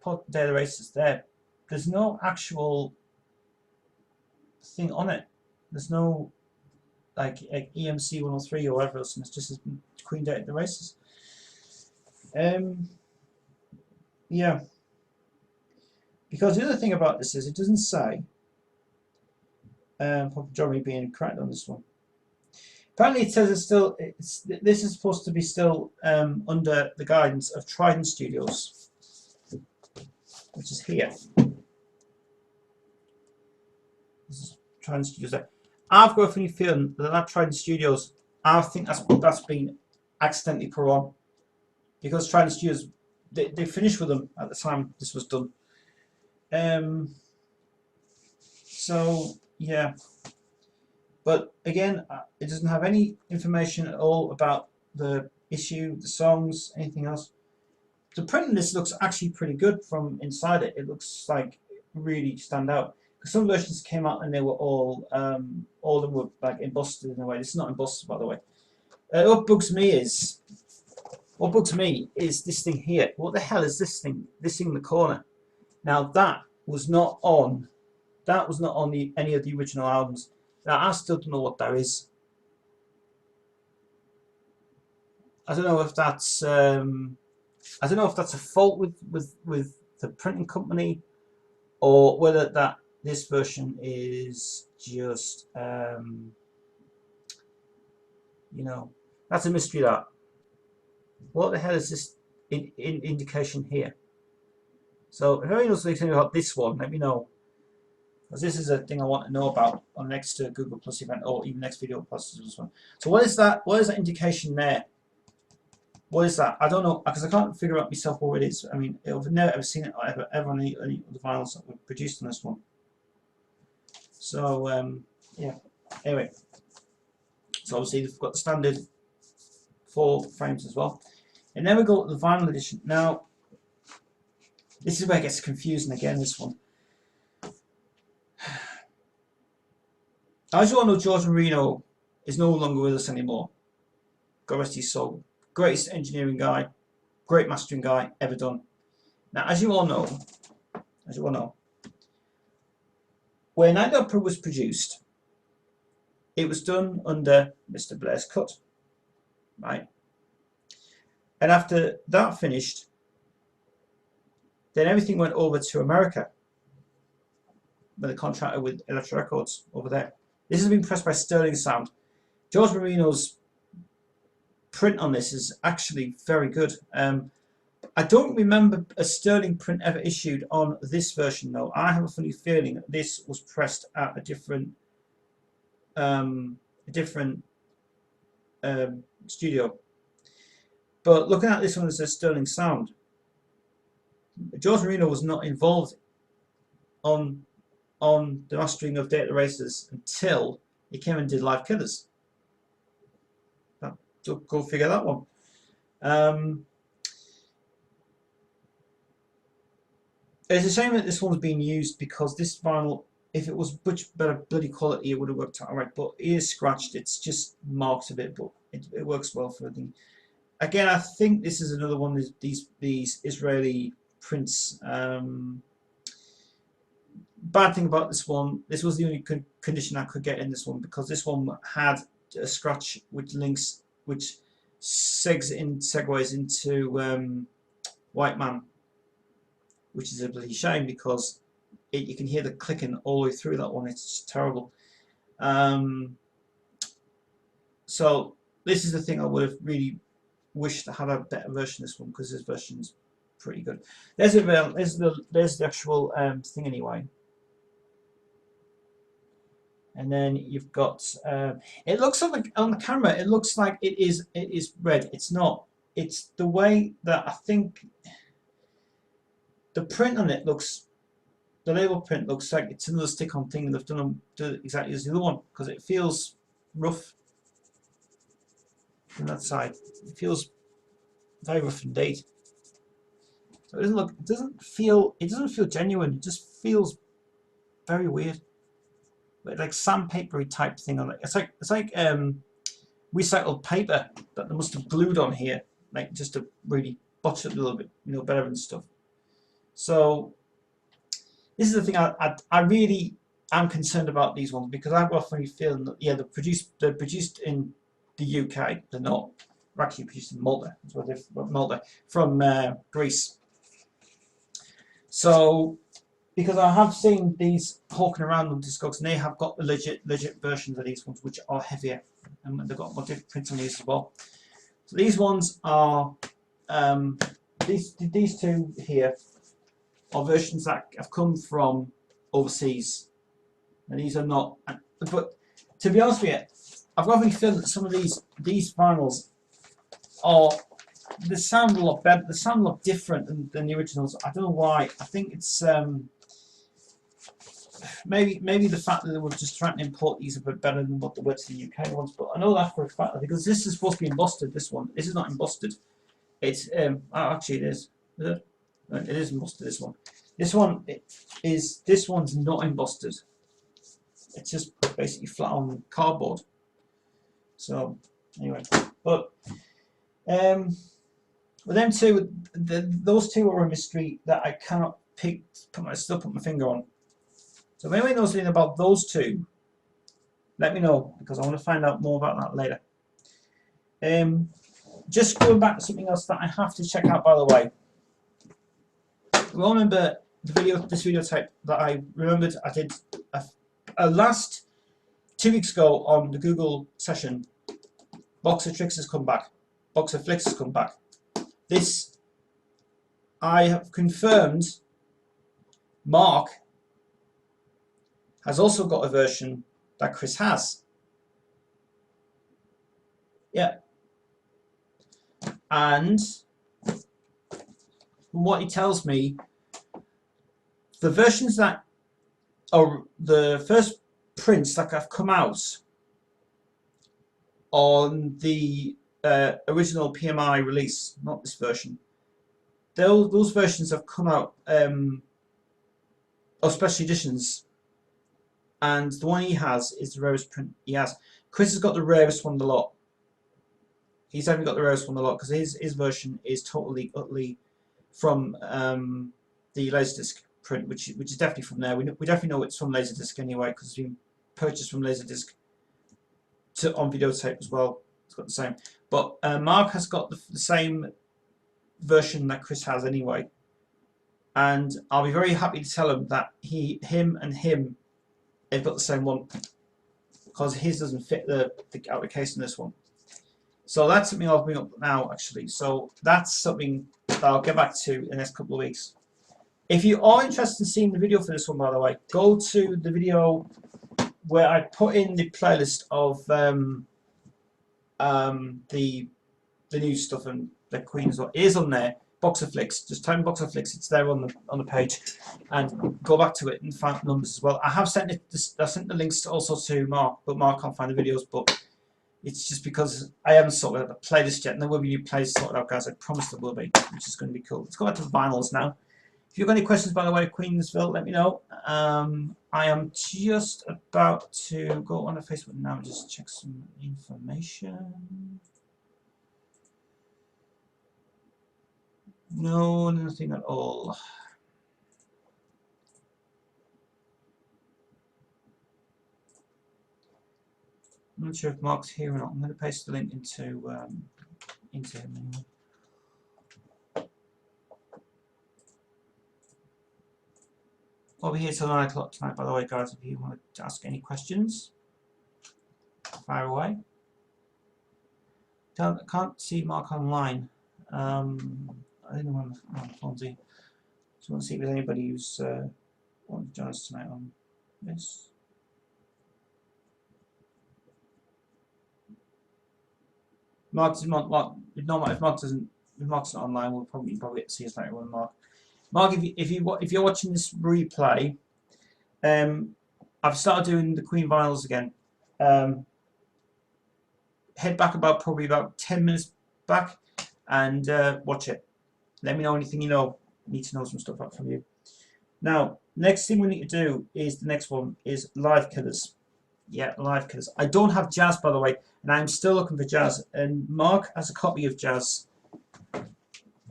pot data erasers there. There's no actual thing on it. There's no like EMC 103 or whatever else, and it's just Queen dated erasers. Yeah. Because the other thing about this is it doesn't say. Papa Johnny being correct on this one. Apparently, it says this is supposed to be still under the guidance of Trident Studios, which is here. This is Trident Studios there. I've got a funny feeling that Trident Studios, I think that's been accidentally put on, because Trident Studios they finished with them at the time this was done. So yeah. But again, it doesn't have any information at all about the issue, the songs, anything else. The print in this looks actually pretty good from inside it. It looks like really stand out. Because some versions came out and they were all of them were like embossed in a way. This is not embossed, by the way. What bugs me is this thing here. What the hell is this thing? This thing in the corner. Now that was not on. That was not on any of the original albums. Now, I still don't know what that is. I don't know if that's a fault with the printing company, or whether this version is just you know, that's a mystery. That what the hell is this indication here? So if anyone knows anything about this one, let me know. Because this is a thing I want to know about on next Google Plus event, or even next Video Plus this one. So what is that? What is that indication there? What is that? I don't know, because I can't figure out myself what it is. I mean, I've never ever seen it ever on any of the vinyls that were produced on this one. So yeah. Anyway, so obviously they've got the standard 4 frames as well, and then we go to the vinyl edition. Now, this is where it gets confusing again. This one. As you all know, George Marino is no longer with us anymore. God rest his soul. Greatest engineering guy, great mastering guy ever done. Now, as you all know, when Night the Opera was produced, it was done under Mr. Blair's cut, right? And after that finished, then everything went over to America. with a contractor with Elektra Records over there. This has been pressed by Sterling Sound. George Marino's print on this is actually very good. I don't remember a Sterling print ever issued on this version though. I have a funny feeling that this was pressed at a different studio. But looking at this one, it says Sterling Sound. George Marino was not involved on the mastering of Data Racers until he came and did Live Killers. So go figure that one. It's a shame that this one's being used because this vinyl, if it was much better bloody quality, it would have worked out alright. But it is scratched. It's just marked a bit, but it works well for everything. Again, I think this is another one of these Israeli prints. Bad thing about this one, this was the only condition I could get in this one, because this one had a scratch which segues into White Man, which is a bloody shame because you can hear the clicking all the way through that one. It's just terrible. So this is the thing I would have really wished I had a better version of this one, because this version's pretty good. There's the actual thing anyway. And then you've got it looks like on the camera it looks like it is red. It's not. It's the way that I think the print on it looks, the label print looks like it's another stick-on thing, and they've done exactly as the other one, because it feels rough from that side. It feels very rough indeed. So it doesn't look, it doesn't feel genuine. It just feels very weird, like sandpapery type thing on it. It's like recycled paper that they must have glued on here, like just to really botch it a little bit, you know, better and stuff. So this is the thing I really am concerned about these ones, because I've got a funny feeling that they're produced in the UK. They're not. They're actually produced in Malta. That's what they're Malta from Greece. So because I have seen these hawking around on Discogs, and they have got the legit versions of these ones, which are heavier, and they've got more different prints on these as well. So these ones are these two here are versions that have come from overseas, and these are not. But to be honest with you, I've got a feeling that some of these vinyls are, they sound a lot better. They sound a lot different than the originals. I don't know why. I think it's maybe the fact that they were just trying to import these a bit better than what they were to the UK ones. But I know that for a fact, because this is supposed to be embossed. This one, this is not embossed. It's actually it is. Is it? It is embossed. This one. This one's not embossed. It's just basically flat on cardboard. So anyway, but with them two, those two are a mystery that I cannot put my finger on. So if anyone knows anything about those two, let me know, because I want to find out more about that later. Just going back to something else that I have to check out, by the way. We all remember this video type that I remembered I did last 2 weeks ago on the Google session. Box of Tricks has come back. Box of Flicks has come back. This, I have confirmed, Mark has also got a version that Chris has. Yeah. And from what he tells me, the versions that are the first prints that have come out on the original PMI release, not this version, those versions have come out of special editions, and the one he has is the rarest print he has. Chris has got the rarest one of the lot. He's definitely got the rarest one of the lot, because his version is totally, utterly from the Laserdisc print, which is definitely from there. We definitely know it's from Laserdisc anyway, because it's been purchased from Laserdisc on videotape as well. It's got the same. But Mark has got the same version that Chris has anyway, and I'll be very happy to tell him that him, they've got the same one, because his doesn't fit the out of the case in this one. So that's something I'll bring up now, actually. So that's something that I'll get back to in the next couple of weeks. If you are interested in seeing the video for this one, by the way, go to the video where I put in the playlist of the new stuff and the Queen's. It is on there. Box of Flicks. Just type in Box of Flicks. It's there on the page, and go back to it and find the numbers as well. I have sent it. I sent the links also to Mark, but Mark can't find the videos. But it's just because I haven't sorted out the playlist yet, and there will be new playlists sorted out, guys. I promise there will be, which is going to be cool. Let's go back to the vinyls now. If you've got any questions, by the way, Queensville, let me know. I am just about to go on to Facebook now and just check some information. No, nothing at all. I'm not sure if Mark's here or not. I'm going to paste the link into him anyway. I'll be here till 9 o'clock tonight, by the way, guys. If you want to ask any questions, fire away. Can't see Mark online. I don't know when I'm on Fonzie. So I want to see if there's anybody who's wanting to join us tonight on this. If Mark's not online, we'll probably get to see us later on, Mark. Mark, if you're watching this replay, I've started doing the Queen vinyls again. Head back probably about 10 minutes back and watch it. Let me know anything you know. Need to know some stuff out from you. Now, next thing we need to do is the next one is Live Killers. Yeah, Live Killers. I don't have Jazz, by the way, and I'm still looking for Jazz. And Mark has a copy of Jazz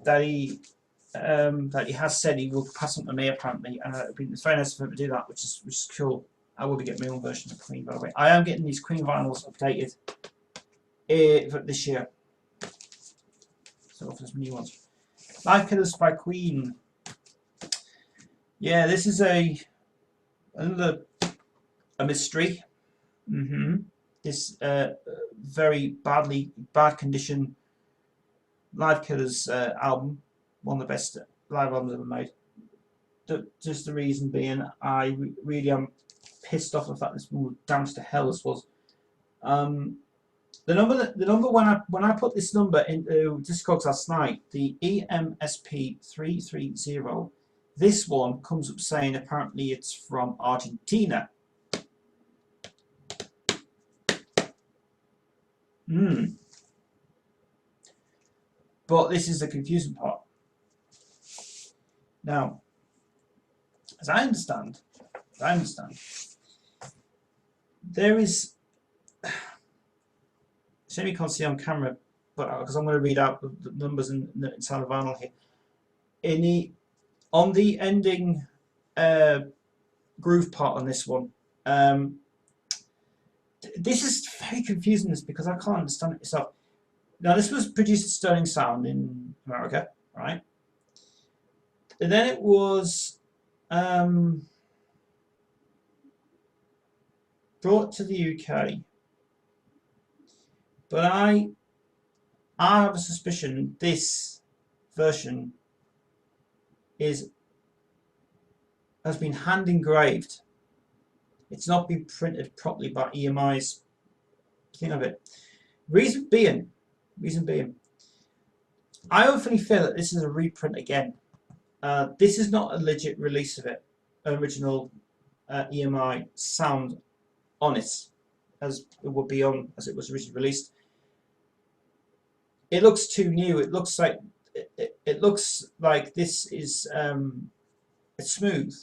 that he has said he will pass on to me, apparently, and it's very nice of him to do that, which is cool. I will be getting my own version of Queen, by the way. I am getting these Queen vinyls updated for this year, so for some new ones. Live Killers by Queen. Yeah, this is another mystery. This very bad condition Live Killers album, one of the best live albums ever made. Just the reason being, I really am pissed off the fact this one was damaged to hell. This was the number when I put this number into Discogs last night, the EMSP330. This one comes up saying apparently it's from Argentina. But this is the confusing part. Now, as I understand, there is. Shame you can't see on camera, but because I'm going to read out the numbers inside the vinyl here. On the ending groove part on this one, this is very confusing. This because I can't understand it myself. Now this was produced at Sterling Sound in America, right? And then it was brought to the UK. But I have a suspicion this version has been hand engraved. It's not been printed properly by EMI's thing of it. Reason being, I often feel that this is a reprint again. This is not a legit release of it, original EMI sound on it, as it would be on as it was originally released. It looks too new. It looks like this is it's smooth.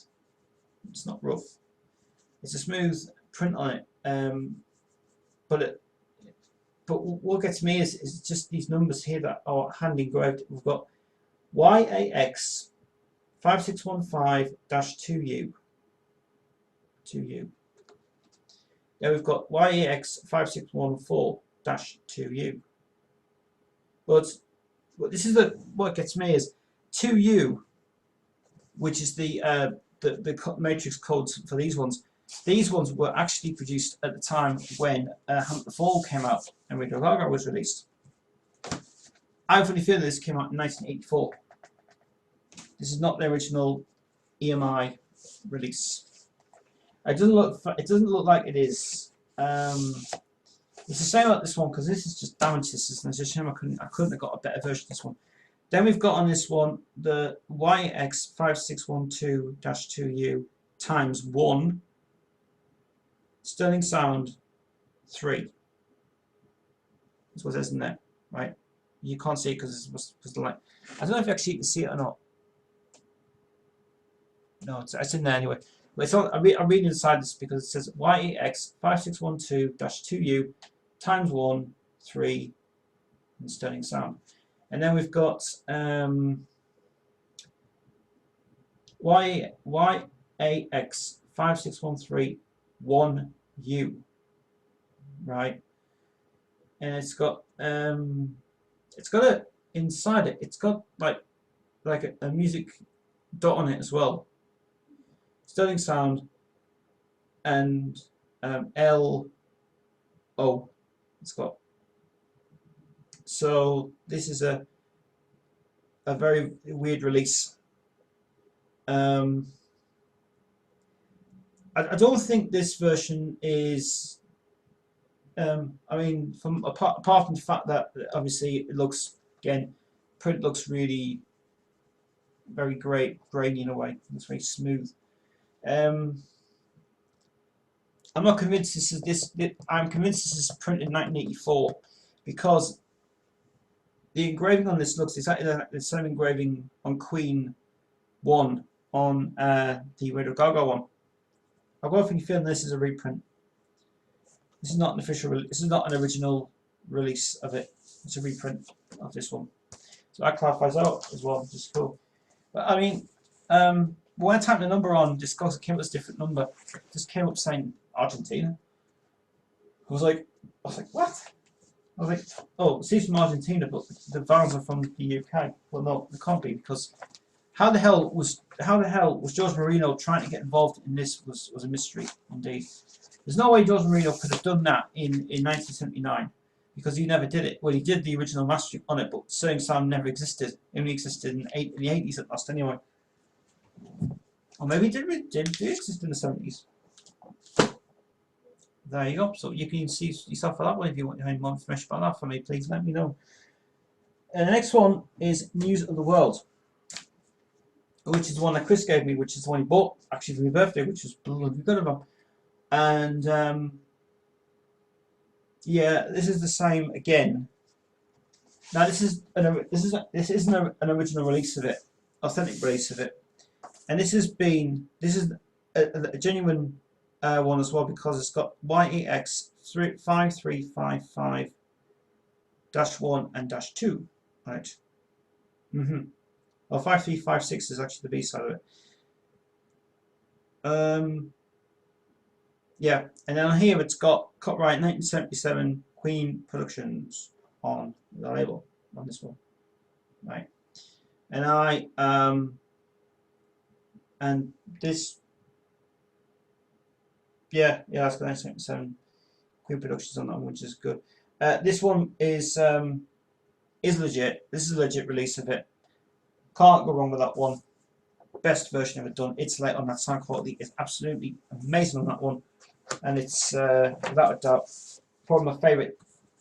It's not rough. It's a smooth print on it. But what gets me is just these numbers here that are hand engraved. We've got YAX 5615-2U. 2U. Then we've got YAX 5614-2U. But this is what gets me is 2U which is the matrix codes for these ones. These ones were actually produced at the time when Hunt the Fall came out and Radio Gaga was released. I have a funny feeling this came out in 1984. This is not the original EMI release. It doesn't look like it is. It's the same about this one because this is just damaged. This is a shame I couldn't have got a better version of this one. Then we've got on this one the YX5612-2U times 1 Sterling Sound 3. That's what it says in there, right? You can't see it because the light. I don't know if you actually can see it or not. No, it's in there anyway. But it's on, I'm reading inside this because it says YEX5612-2U times 1, 3 in Sterling Sound. And then we've got YAX5613-1U, right? And it's got a inside it. It's got like a music dot on it as well. Sterling Sound and LO. It's got. So this is a very weird release. I don't think this version is. I mean, apart from the fact that obviously it looks, again, print looks really very grainy in a way. It's very smooth. I'm not convinced this is I'm convinced this is printed in 1984 because the engraving on this looks exactly like the same engraving on Queen 1 on the Radio Gaga one. I've got a feeling this is a reprint. This is not an official. This is not an original release of it. It's a reprint of this one. So that clarifies out as well, which is cool. But I mean, when I typed the number on, just because it came up as a different number, it just came up saying Argentina. I was like, what? I was like, oh, it seems from Argentina, but the vowels are from the UK. Well, no, it can't be because how the hell was George Marino trying to get involved in this was a mystery indeed. There's no way George Marino could have done that in 1979 because he never did it. Well, he did the original mastering on it, but Sterling Sound never existed. It only existed in the 80s at last anyway. Or maybe it did exist in the 70s. There you go. So you can see yourself for that one if you want more information about that for me, please let me know. And the next one is News of the World, which is the one that Chris gave me, which is the one he bought actually for my birthday, which was bloody good of him. And yeah, this is the same again. Now this isn't an original release of it, authentic release of it, and this is a genuine one as well because it's got YEX5355-1 and -2, right? Well, 5356 is actually the B side of it. Yeah, and then on here it's got copyright 1977 Queen Productions on the label on this one, right? And and this, yeah, that's got 1977 Queen Productions on that one, which is good. This one is legit. This is a legit release of it. Can't go wrong with that one. Best version ever done. It's late on that sound quality. It's absolutely amazing on that one, and it's without a doubt probably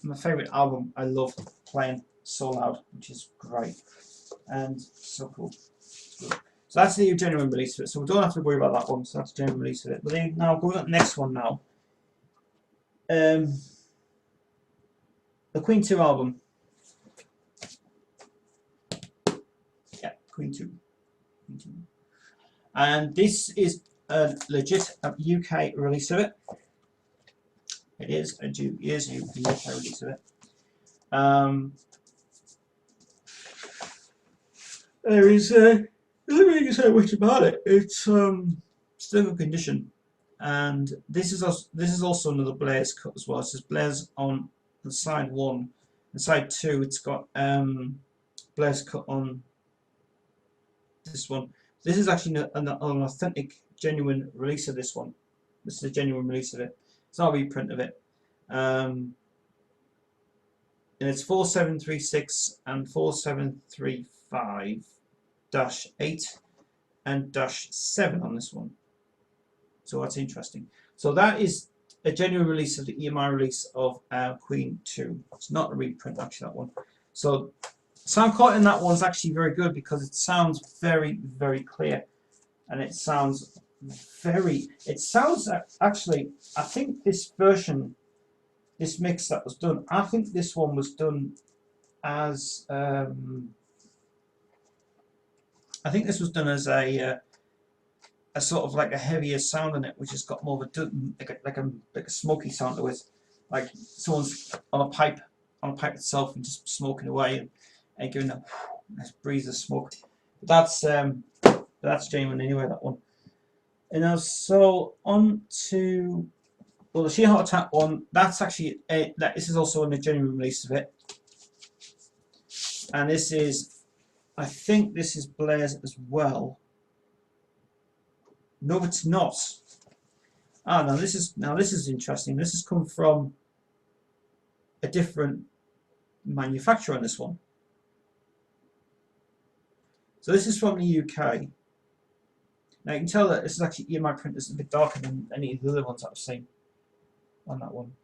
my favorite album. I love playing so loud, which is great and so cool. So that's the genuine release of it. So we don't have to worry about that one. So that's the genuine release of it. But then now going on to the next one now. The Queen 2 album. Yeah, Queen 2. And this is a legit UK release of it. It is a UK release of it. There is doesn't really say much about it. It's still in good condition, and this is also another Blair's cut as well. It says Blair's on side 1 and side 2. It's got Blair's cut on this one. This is actually an authentic, genuine release of this one. This is a genuine release of it. It's not a reprint of it. And it's 4736 and 4735-8 and -7 on this one. So that's interesting. So that is a genuine release of the EMI release of Queen 2. It's not a reprint, actually, that one. So sound quality in that one's actually very good because it sounds very, very clear. And it sounds actually, I think this version, this mix that was done, I think this one was done as, I think this was done as a sort of like a heavier sound in it, which has got more of a like a smoky sound to it, like someone's on a pipe itself and just smoking away and giving a nice breeze of smoke. That's genuine anyway, that one. And now, so on to the Sheer Heart Attack one. That's actually this is also a genuine release of it, and this is, I think this is Blair's as well. No, it's not. Ah, now this is interesting. This has come from a different manufacturer on this one. So this is from the UK. Now you can tell that this is actually EMI print. It's a bit darker than any of the other ones that I've seen on that one.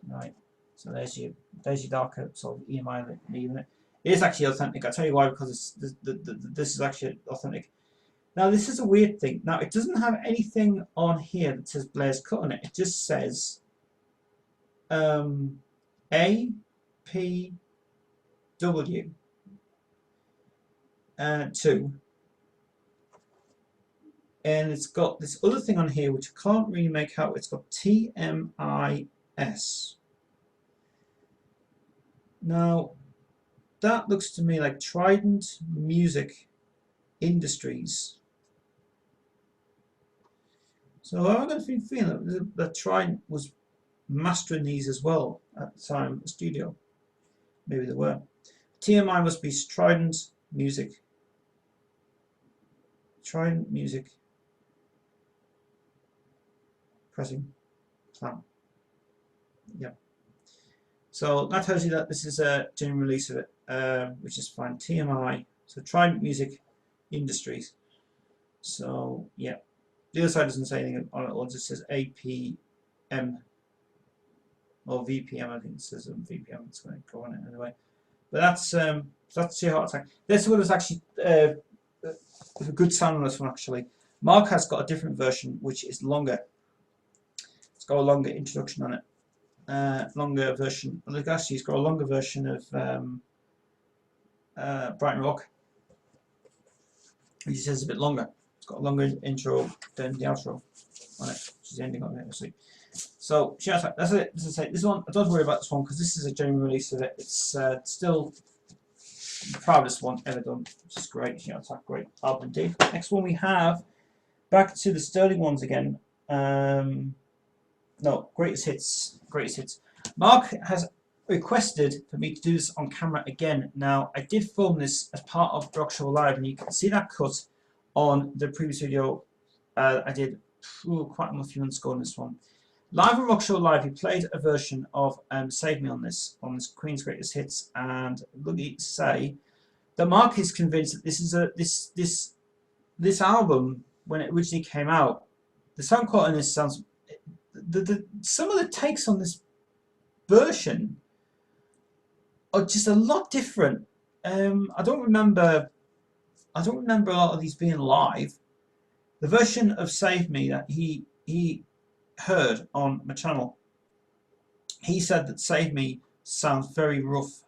Right. So there's your darker sort of EMI unit. It is actually authentic. I'll tell you why, because this is actually authentic. Now this is a weird thing. Now it doesn't have anything on here that says Blair's Cut on it. It just says APW 2, and it's got this other thing on here which I can't really make out. It's got TMIS. Now that looks to me like Trident Music Industries. So I've got a feeling that Trident was mastering these as well at the time at the studio. Maybe they were. TMI must be Trident Music. Trident Music Pressing Plan. Yeah. So that tells you that this is a genuine release of it, which is fine. TMI. So Trident Music Industries. So yeah. The other side doesn't say anything on it, or it just says APM or VPM. I think it says VPM. It's going to go on it anyway. But that's Sheer Heart Attack. This one is actually a good sound on this one actually. Mark has got a different version which is longer. It's got a longer introduction on it. Longer version. Look, actually, it's got a longer version of Brighton Rock, which says a bit longer. It's got a longer intro than the outro on it, which is the ending of it, obviously. So, Sheer Heart Attack, that's it. As I say, this one, I don't worry about this one because this is a genuine release of it. It's still the proudest one ever done, which is great. Sheer Heart Attack, great album indeed. Next one we have, back to the Sterling ones again. No, greatest hits. Greatest hits. Mark has requested for me to do this on camera again. Now, I did film this as part of Rock Show Live, and you can see that cut on the previous video I did quite a few months ago on this one. Live on Rock Show Live, he played a version of Save Me on this Queen's Greatest Hits, and look at say that Mark is convinced that this is this album, when it originally came out, the sound quality in this sounds some of the takes on this version are just a lot different. I don't remember a lot of these being live. The version of Save Me that he heard on my channel, he said that Save Me sounds very rough.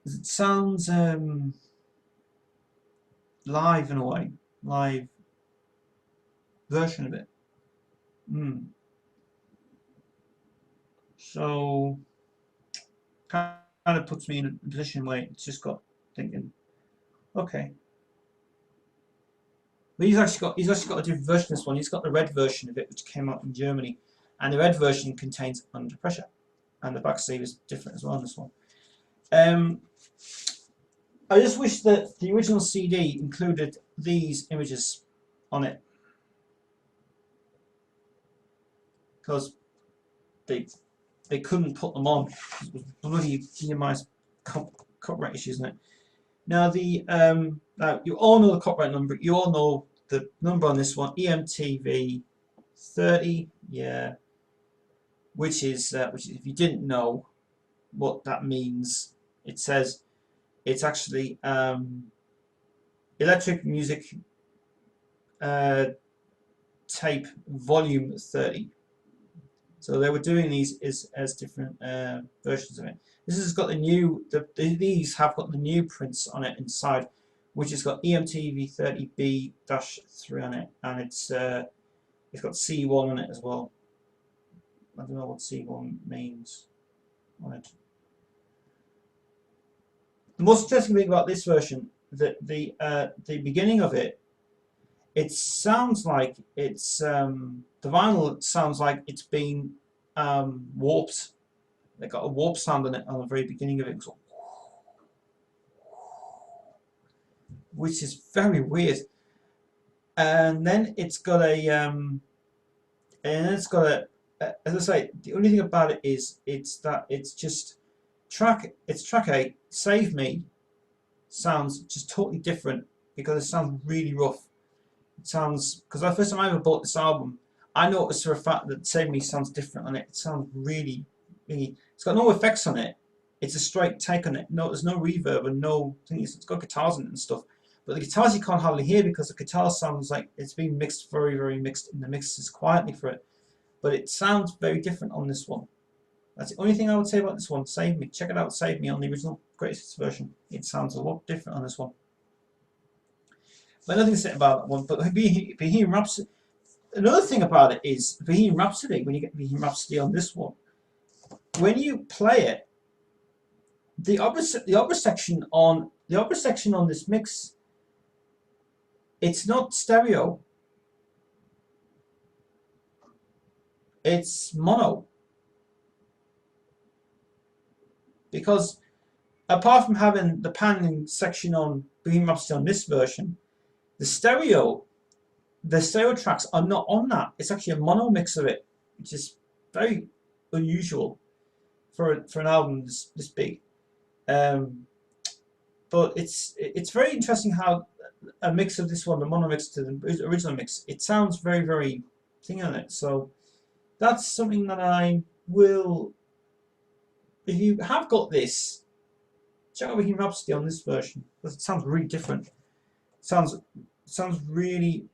It sounds live in a way, live version of it. So kind of puts me in a position where it's just got thinking, okay. But he's actually got a different version of this one. He's got the red version of it, which came out in Germany, and the red version contains Under Pressure, and the back sleeve is different as well on this one. I just wish that the original CD included these images on it, because they couldn't put them on. It was bloody minimized copyright issues, isn't it? Now now you all know the copyright number. You all know the number on this one, EMTV 30. Yeah, which is if you didn't know what that means, it says it's actually electric music tape volume 30. So they were doing these as different versions of it. This has got the new, these have got the new prints on it inside, which has got EMTV 30B-3 on it, and it's got C1 on it as well. I don't know what C1 means on it. The most interesting thing about this version, that the beginning of it, it sounds like it's the vinyl sounds like it's been warped. They got a warp sound on it on the very beginning of it, which is very weird. And then it's got as I say, the only thing about it is it's just track 8, Save Me, sounds just totally different because it sounds really rough. It sounds, because the first time I ever bought this album, I noticed for a fact that Save Me sounds different on it. It sounds really, it's got no effects on it. It's a straight take on it. No, there's no reverb and no things. It's got guitars in it and stuff, but the guitars you can't hardly hear because the guitar sounds like it's been mixed very mixed, and the mixes quietly for it. But it sounds very different on this one. That's the only thing I would say about this one. Save Me, check it out. Save Me on the original greatest hits version. It sounds a lot different on this one. But nothing to say about that one. But Bohemian Rhapsody. Another thing about it is Bohemian Rhapsody. When you get Bohemian Rhapsody on this one, when you play it, the opera section on this mix, it's not stereo. It's mono. Because apart from having the panning section on Bohemian Rhapsody on this version, the stereo tracks are not on that. It's actually a mono mix of it, which is very unusual for an album this big. But it's very interesting how a mix of this one, the mono mix to the original mix, it sounds very thing on it. So that's something that I will. If you have got this, check out Bohemian Rhapsody on this version because it sounds really different. Sounds really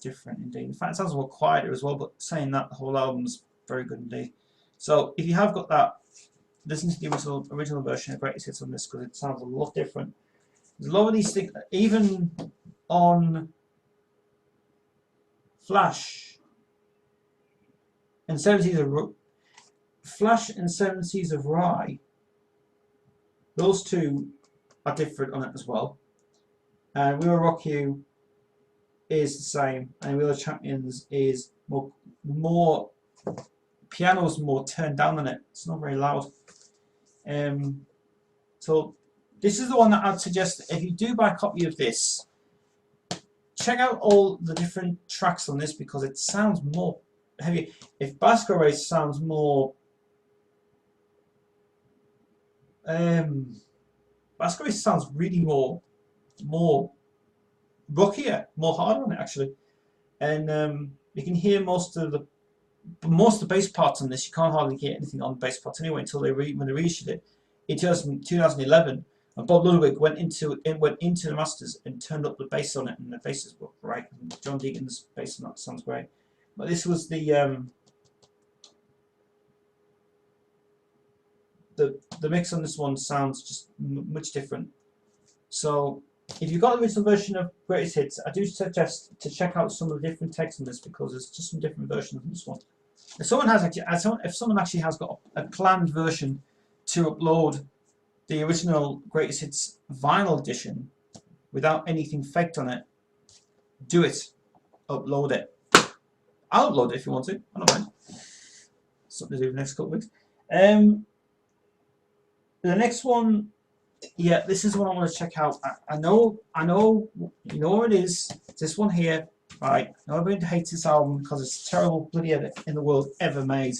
different indeed. In fact, it sounds a lot quieter as well. But saying that, the whole album's very good indeed. So if you have got that, listen to the original version of Greatest Hits on this because it sounds a lot different. There's a lot of these things, even on Flash and 70s of Flash and 70s of Rye. Those two are different on it as well. And We Will Rock You is the same, and We Will Champions is more piano's more turned down on it. It's not very loud. So this is the one that I'd suggest if you do buy a copy of this, check out all the different tracks on this because it sounds more heavy. If Basco Race sounds more Basco Race sounds really more rockier, more hard on it actually, and you can hear most of the bass parts on this. You can't hardly hear anything on the bass parts anyway until when they reissued it in 2011. And Bob Ludwig went into the masters and turned up the bass on it, and the basses were great. And John Deacon's bass on that sounds great. But this was the mix on this one sounds just much different. So if you've got the original version of Greatest Hits, I do suggest to check out some of the different takes on this because there's just some different versions of this one. If someone actually has got a planned version to upload the original Greatest Hits vinyl edition without anything faked on it, do it. Upload it. I'll upload it if you want to. I don't mind. Something to do the next couple of weeks. The next one Yeah, this is what I want to check out. I know, you know what it is. It's this one here, right? Now everybody hates this album because it's the terrible bloody edit in the world ever made,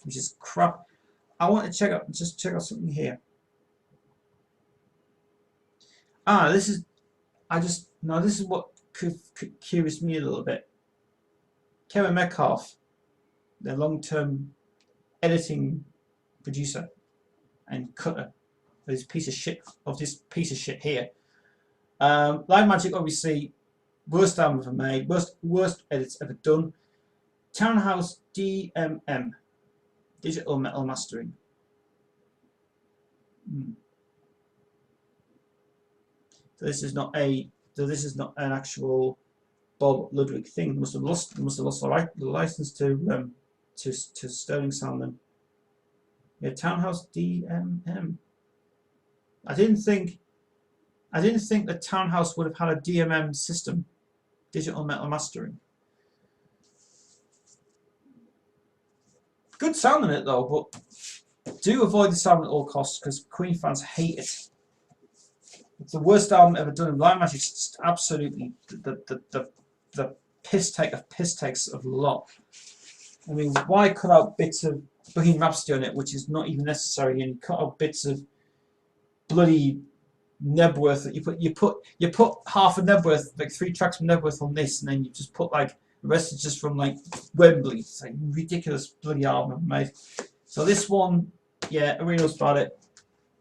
which is crap. I want to check out, just check out something here. Ah, this is, this is what curious me a little bit. Kevin Metcalf, the long-term editing producer and cutter of this piece of shit here. Live Magic, obviously, worst album ever made, worst edits ever done. Townhouse DMM, Digital Metal Mastering. So this is not an actual Bob Ludwig thing. They must have lost the license to Sterling Sound then. Yeah, Townhouse DMM. I didn't think that Townhouse would have had a DMM system, Digital Metal Mastering. Good sound in it though, but do avoid the sound at all costs because Queen fans hate it. It's the worst album ever done. Live Magic's just absolutely the piss take of piss takes of the lot. I mean, why cut out bits of Bohemian Rhapsody on it, which is not even necessary, and cut out bits of bloody Nebworth that you put half of Nebworth, like 3 tracks from Nebworth on this, and then you just put like the rest is just from like Wembley. It's like ridiculous bloody album, mate. So this one, yeah, everybody knows about it.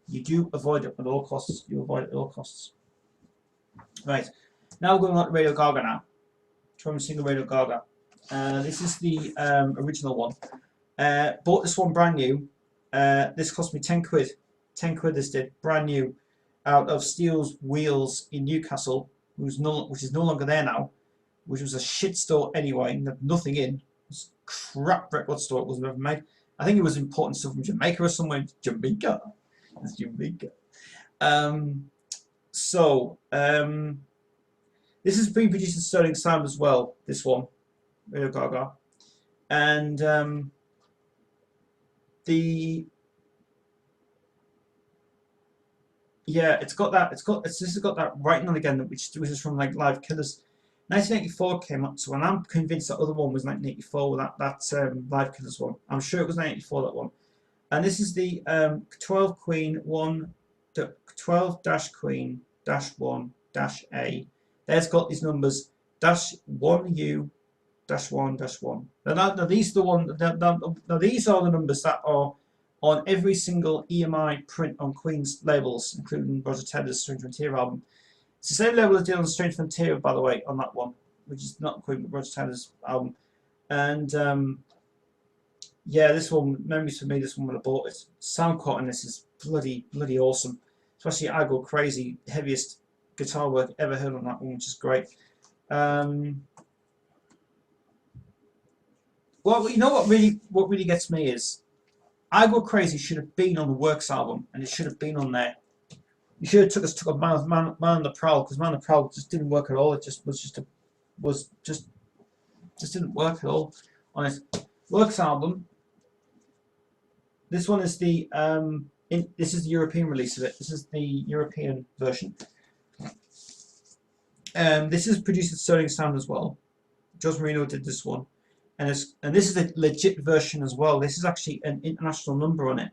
You do avoid it at all costs. You avoid it at all costs. Right. Now we're going on to Radio Gaga now. Try and sing the Radio Gaga. This is the original one. Bought this one brand new. This cost me 10 quid. 10 quid this did. Brand new. Out of Steele's Wheels in Newcastle, which is no longer there now. Which was a shit store anyway. And had nothing in. It was a crap record store. It wasn't ever made. I think it was importing stuff from Jamaica or somewhere. Jamaica. It's Jamaica. This has been produced in Sterling Sound as well, this one, Radio Gaga. And this has got that writing on again, which is from like Live Killers. 1984 came up, so I'm convinced that other one was 1984, that Live Killers one. I'm sure it was 1984, that one. And this is the 12 Queen 1 12-Queen -1-A. There's got these numbers -1U -1-1. Now these are the one. Now these are the numbers that are on every single EMI print on Queen's labels, including Roger Taylor's Strange Frontier album. It's the same label as did on Strange Frontier, by the way, on that one, which is not Queen but Roger Taylor's album. And yeah, this one, memories for me, this one when I bought it. Sound cut on this is bloody awesome. Especially I Go Crazy, heaviest guitar work ever heard on that one, which is great. Well, you know what really gets me is I Go Crazy should have been on the Works album, and it should have been on there. You should have took a Man on the Prowl, because Man on the Prowl just didn't work at all. It just didn't work at all on it. Works album. This one is the this is the European release of it. This is the European version. This is produced at Sterling Sound as well. Jos Marino did this one, and this is a legit version as well. This is actually an international number on it,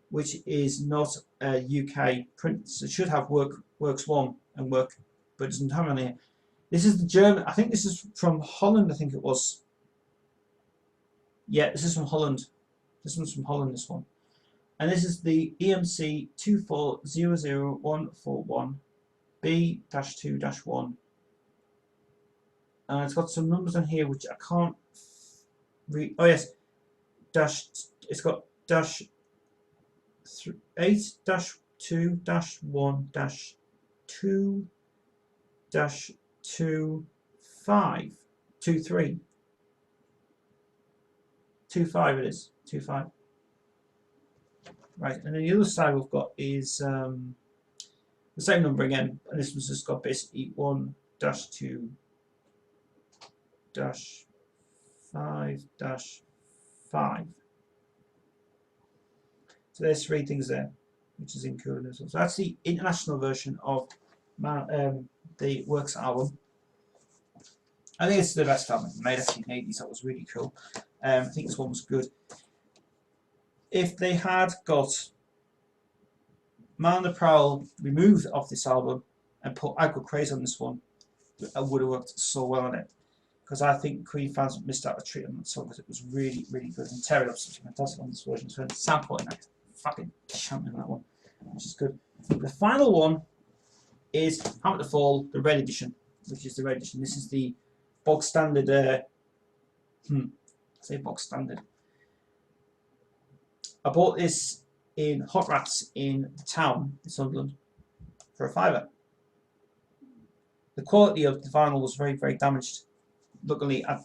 which is not a UK print. So it should have Works 1 and Work, but it doesn't have any. This is the German. I think this is from Holland. I think it was. Yeah, this is from Holland. This one's from Holland, this one. And this is the EMC 2400141 B-2-1. It's got some numbers on here which I can't read. Oh yes, it's got -8-2-1-2-2-5-23. 25 it is. 25. Right, and then the other side we've got is the same number again, and this one's just got basically 1-2-5-5. So there's 3 things there. which is in cool as well. So that's the international version of the Works album. I think it's the best album made in the 80s. That was really cool. I think this one was good. If they had got Man the Prowl removed off this album and put I Go Crazy on this one, I would have worked so well on it. Because I think Queen fans missed out a treat on that song because it was really, really good. And Terry Love such a fantastic on this version. So sample and fucking champion on that one, which is good. The final one is Hammer to Fall, the Red Edition, which is the Red Edition. This is the bog standard. I say bog standard. I bought this in Hot Rats in the town in Sunderland for £5. The quality of the vinyl was very, very damaged. Luckily, I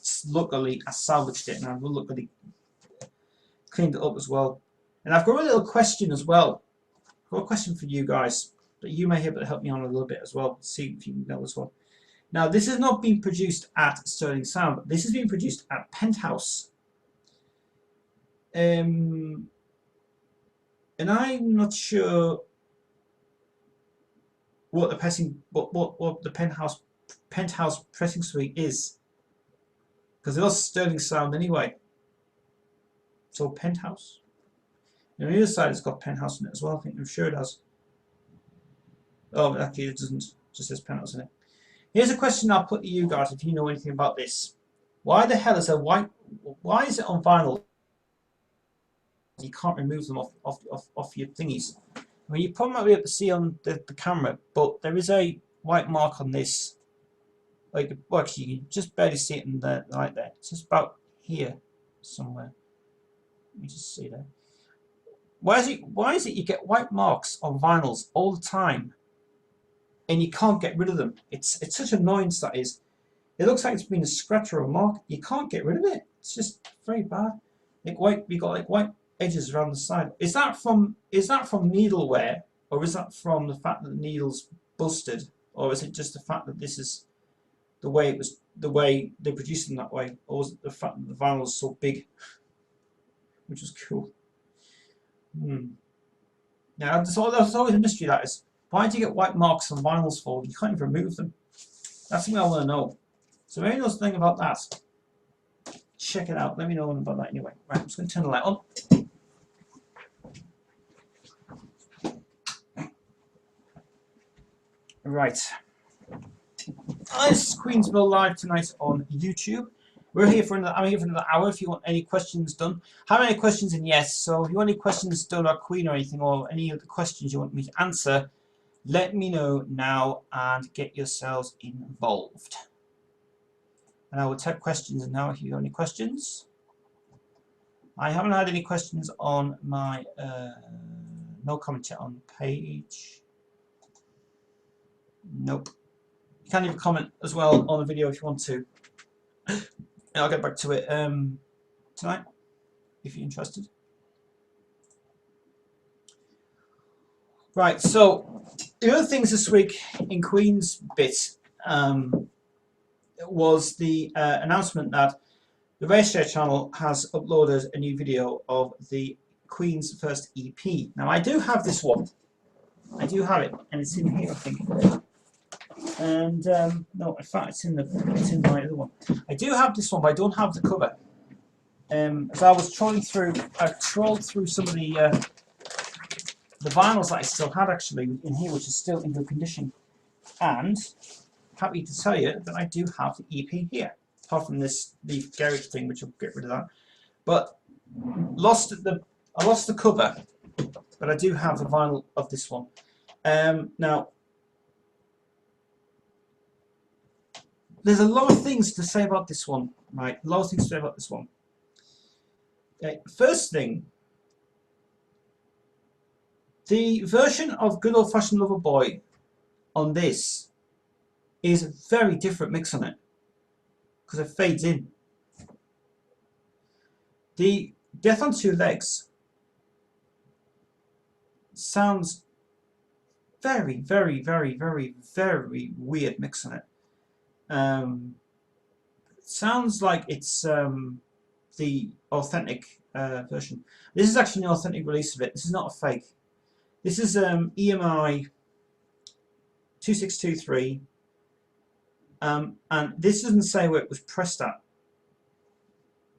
salvaged it and I luckily cleaned it up as well. And I've got a little question as well. I've got a question for you guys that you may be able to help me on a little bit as well. See if you know this one. Now, this has not been produced at Sterling Sound. This has been produced at Penthouse. And I'm not sure what the Penthouse pressing suite is, because it was Sterling Sound anyway. So Penthouse. And on the other side, it's got Penthouse in it as well. I think I'm sure it has. Oh, but actually, it doesn't. It just says Penthouse in it. Here's a question I'll put to you guys if you know anything about this. Why the hell is a white? Why is it on vinyl? You can't remove them off your thingies. I mean, you probably might be able to see on the camera, but there is a white mark on this. Like, well, actually, you can just barely see it in the light there. It's just about here somewhere. Let me just see there. Why is it you get white marks on vinyls all the time, and you can't get rid of them? It's such annoyance, that is. It looks like it's been a scratch or a mark. You can't get rid of it. It's just very bad. Like white, we got like white edges around the side. Is that from needle wear, or is that from the fact that the needle's busted, or is it just the fact that this is the way it was, the way they produced them that way, or was it the fact that the vinyl was so big, which was cool. Now that's always a mystery. That is, why do you get white marks on vinyls for? You can't even remove them. That's something I want to know. So if anyone knows anything about that, check it out. Let me know about that anyway. Right, I'm just going to turn the light on. Right. This is Queensville Live tonight on YouTube. I'm here for another hour. If you want any questions done, have any questions in? Yes. So if you want any questions done about Queen or anything, or any of the questions you want me to answer, let me know now and get yourselves involved. And I will take questions now if you have any questions. I haven't had any questions on my no comment yet on the page. Nope. You can leave a comment as well on the video if you want to. I'll get back to it tonight if you're interested. Right, so the other things this week in Queen's bit was the announcement that the Raceshare channel has uploaded a new video of the Queen's first EP. Now I do have this one. I do have it, and it's in here, I think. And no, in fact, it's in my other one. I do have this one, but I don't have the cover. As I was trawling through, I trawled through some of the vinyls that I still had actually in here, which is still in good condition. And happy to tell you that I do have the EP here, apart from this leaf garage thing, which I'll get rid of that. But I lost the cover, but I do have the vinyl of this one. Now, there's a lot of things to say about this one, right? A lot of things to say about this one. First thing, the version of Good Old Fashioned Lover Boy on this is a very different mix on it, because it fades in. The Death on Two Legs sounds very, very, very, very, very weird mix on it. It sounds like it's the authentic version. This is actually an authentic release of it. This is not a fake. This is EMI 2623, and this doesn't say where it was pressed at.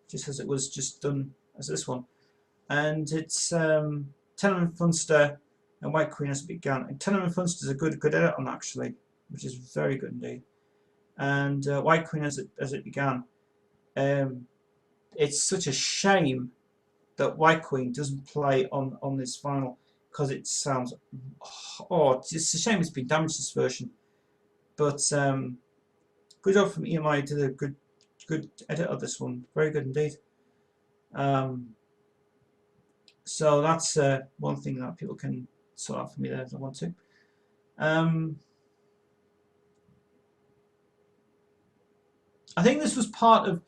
Just as it was just done as this one, and it's Tenement Funster and White Queen as it began. And Tenement Funster is a good edit on actually, which is very good indeed. And White Queen as it began. It's such a shame that White Queen doesn't play on this vinyl because it sounds it's a shame it's been damaged, this version. But good job from EMI, did a good edit of this one, very good indeed. So that's one thing that people can sort out for me there if they want to. I think this was part of,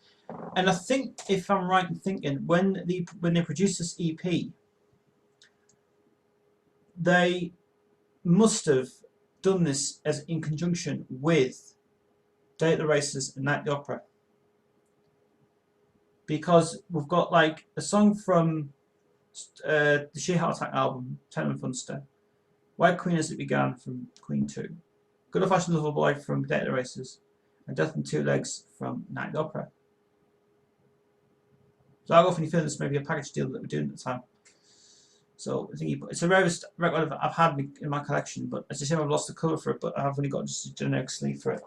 and I think if I'm right in thinking, when they produced this EP, they must have done this as in conjunction with Day at the Races and Night at the Opera, because we've got like a song from the Sheer Heart Attack album, Tenement Funster, White Queen as it began from Queen 2, Good Old Fashioned Lover Boy from Day at the Races, and Death and Two Legs from Night at the Opera. So I often feel this may be a package deal that we're doing at the time. So I think it's the rarest record I've had in my collection, but it's a shame I've lost the cover for it, but I've only got just a generic sleeve for it.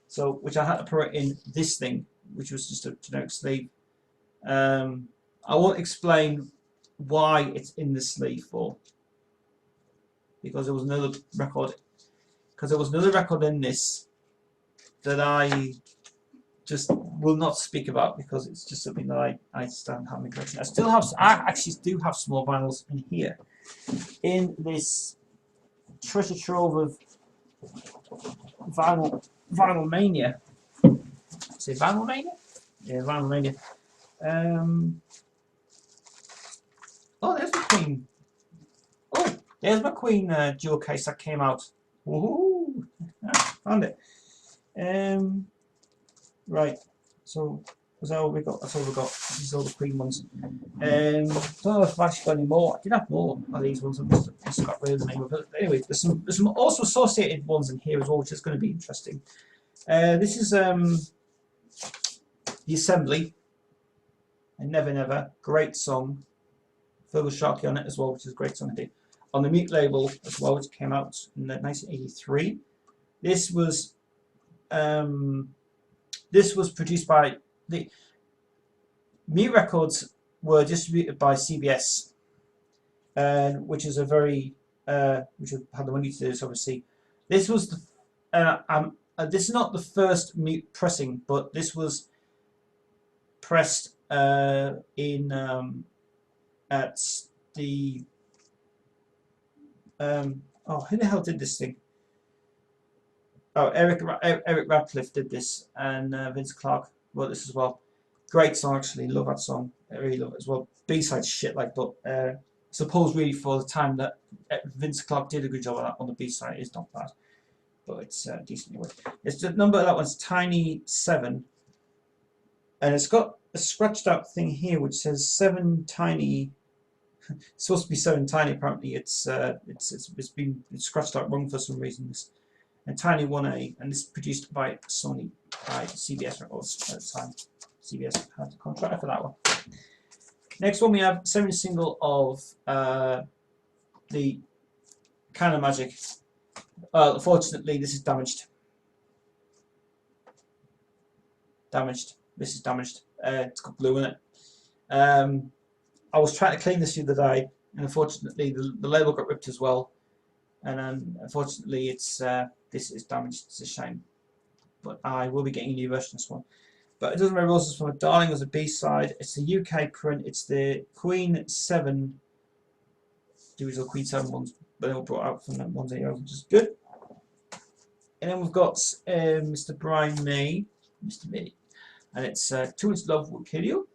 So, which I had to put it in this thing, which was just a generic sleeve. I won't explain why it's in the sleeve for, because there was another record. Because there was another record in this that I just will not speak about because it's just something that I stand having in collection. I actually do have small vinyls in here, in this treasure trove of vinyl mania. Say vinyl mania? Yeah, vinyl mania. Oh, there's my Queen. Oh, there's my Queen jewel case that came out. Woohoo! Found it. Right. So that's all we got. That's all we got. This is all the Queen ones. I don't know if I've actually got any more. I did have more of these ones. I've just got rid of the name of it. But anyway, there's some also associated ones in here as well, which is going to be interesting. This is the Assembly. And Never Never, great song. Fergal Sharkey on it as well, which is a great song indeed. On the Mute label as well, which came out in 1983. This was produced by the Mute Records, were distributed by CBS, which is a very which had the money to do this obviously. This was the this is not the first Mute pressing, but this was pressed in at the who the hell did this thing? Oh, Eric Radcliffe did this, and Vince Clarke wrote this as well. Great song actually, love that song. I really love it as well. B-side shit like, but I suppose really for the time that Vince Clarke did a good job on that on the B-side, it's not bad, but it's decent anyway. It's the number of that one's Tiny 7, and it's got a scratched out thing here which says 7 Tiny. It's supposed to be 7 Tiny. Apparently, it's been scratched out wrong for some reason. And Tiny 1A, and this is produced by Sony, by CBS Records at the time. CBS had the contract for that one. Next one we have 7th single of the Kind of Magic. Unfortunately, this is damaged. This is damaged. It's got glue in it. I was trying to clean this the other day, and unfortunately the label got ripped as well. And unfortunately, it's this is damaged. It's a shame, but I will be getting a new version of this one. But It Doesn't Rain Roses from a Darling was a B-side. It's the UK print. It's the Queen 7. The original Queen 7 ones, but they were brought out from that 1 which is good. And then we've got Mr. Brian May, Mr. May, and it's 2 Inch Love Will Kill You.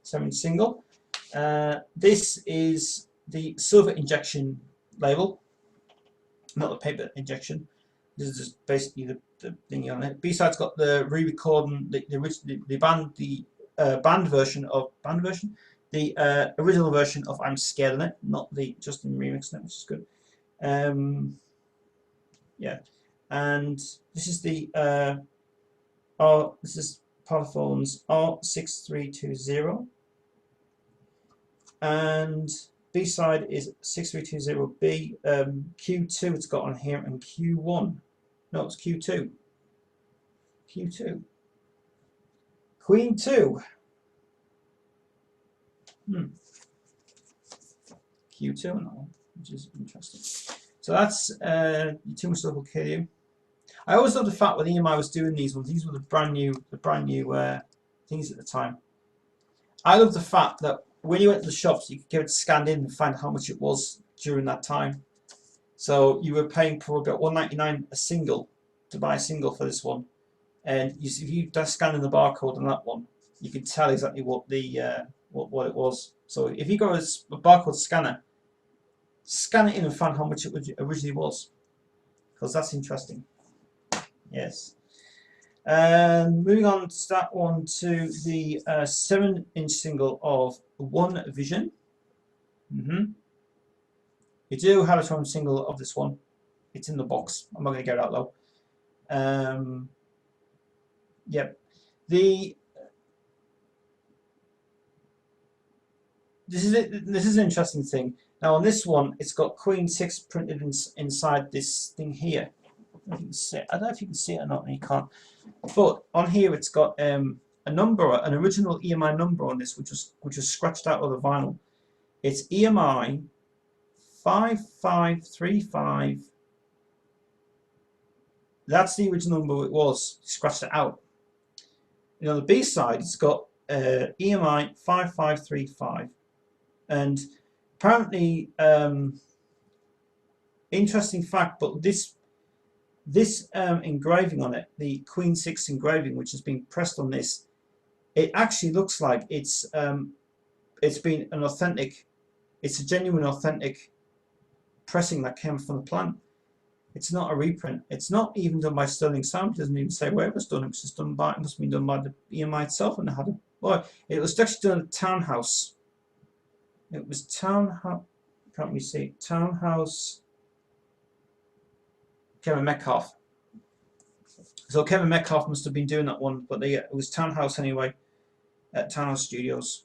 7 single. This is the Silver Injection label, not the paper injection. This is just basically the thing on it. B-side's got the re-recording, the band version of the original version of I'm Scared on it, not the Justin remix on it, which is good. Yeah, and this is the this is Parlophon's R6320, and B side is 6320B. Q2 it's got on here, and Q1. No, it's Q2. Q2. Queen 2. Q2 and all, which is interesting. So that's Too Much Love Will Kill You. I always loved the fact when EMI was doing these ones. These were the brand new things at the time. I love the fact that when you went to the shops, you could get it scanned in and find how much it was during that time. So you were paying probably about $1.99 a single to buy a single for this one, and if you scan in the barcode on that one, you can tell exactly what the what it was. So if you go to a barcode scanner, scan it in and find how much it originally was, because that's interesting. Yes. Moving on to that one to the 7-inch single of One Vision. You do have a 12-inch single of this one. It's in the box. I'm not going to get it out though. Yep. This is an interesting thing. Now on this one, it's got Queen 6 printed inside this thing here. I don't know if you can see it or not, and you can't. But on here, it's got a number, an original EMI number on this, which was scratched out of the vinyl. It's EMI 5535. That's the original number it was. Scratched it out. And on the B side, it's got EMI 5535, and apparently, interesting fact, but this engraving on it, the Queen 6 engraving, which has been pressed on this, it actually looks like it's been an authentic, it's a genuine authentic pressing that came from the plant. It's not a reprint. It's not even done by Sterling Sound. It doesn't even say where it was done. It was just done by, it must have been done by the EMI itself, and it had a, well, it was actually done at Townhouse. It was Townhouse. Can't we see Townhouse? Kevin Metcalf. So Kevin Metcalf must have been doing that one, but it was Townhouse anyway, at Townhouse Studios.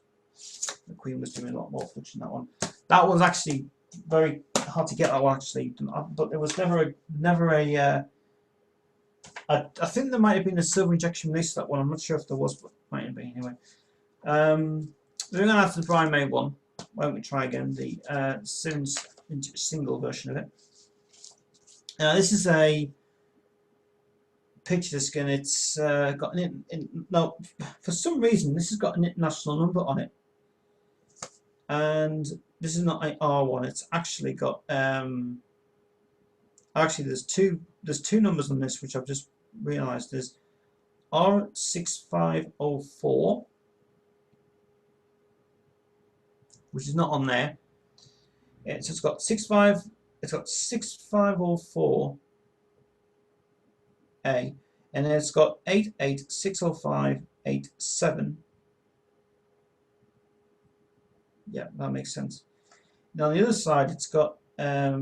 The Queen was doing a lot more footage in that one. That was actually very hard to get, that one actually, but there was never a I think there might have been a silver injection release to that one. I'm not sure if there was, but might have been anyway. We're going to have the Brian May one. Why don't we try again the 7-inch single version of it. This is a picture disc, and it's got an no, for some reason this has got an international number on it, and this is not an R1. It's actually got actually there's two numbers on this, which I've just realised. There's R6504, which is not on there. So it's got 6504A, and then it's got 8860587. Yeah, that makes sense. Now on the other side, it's got let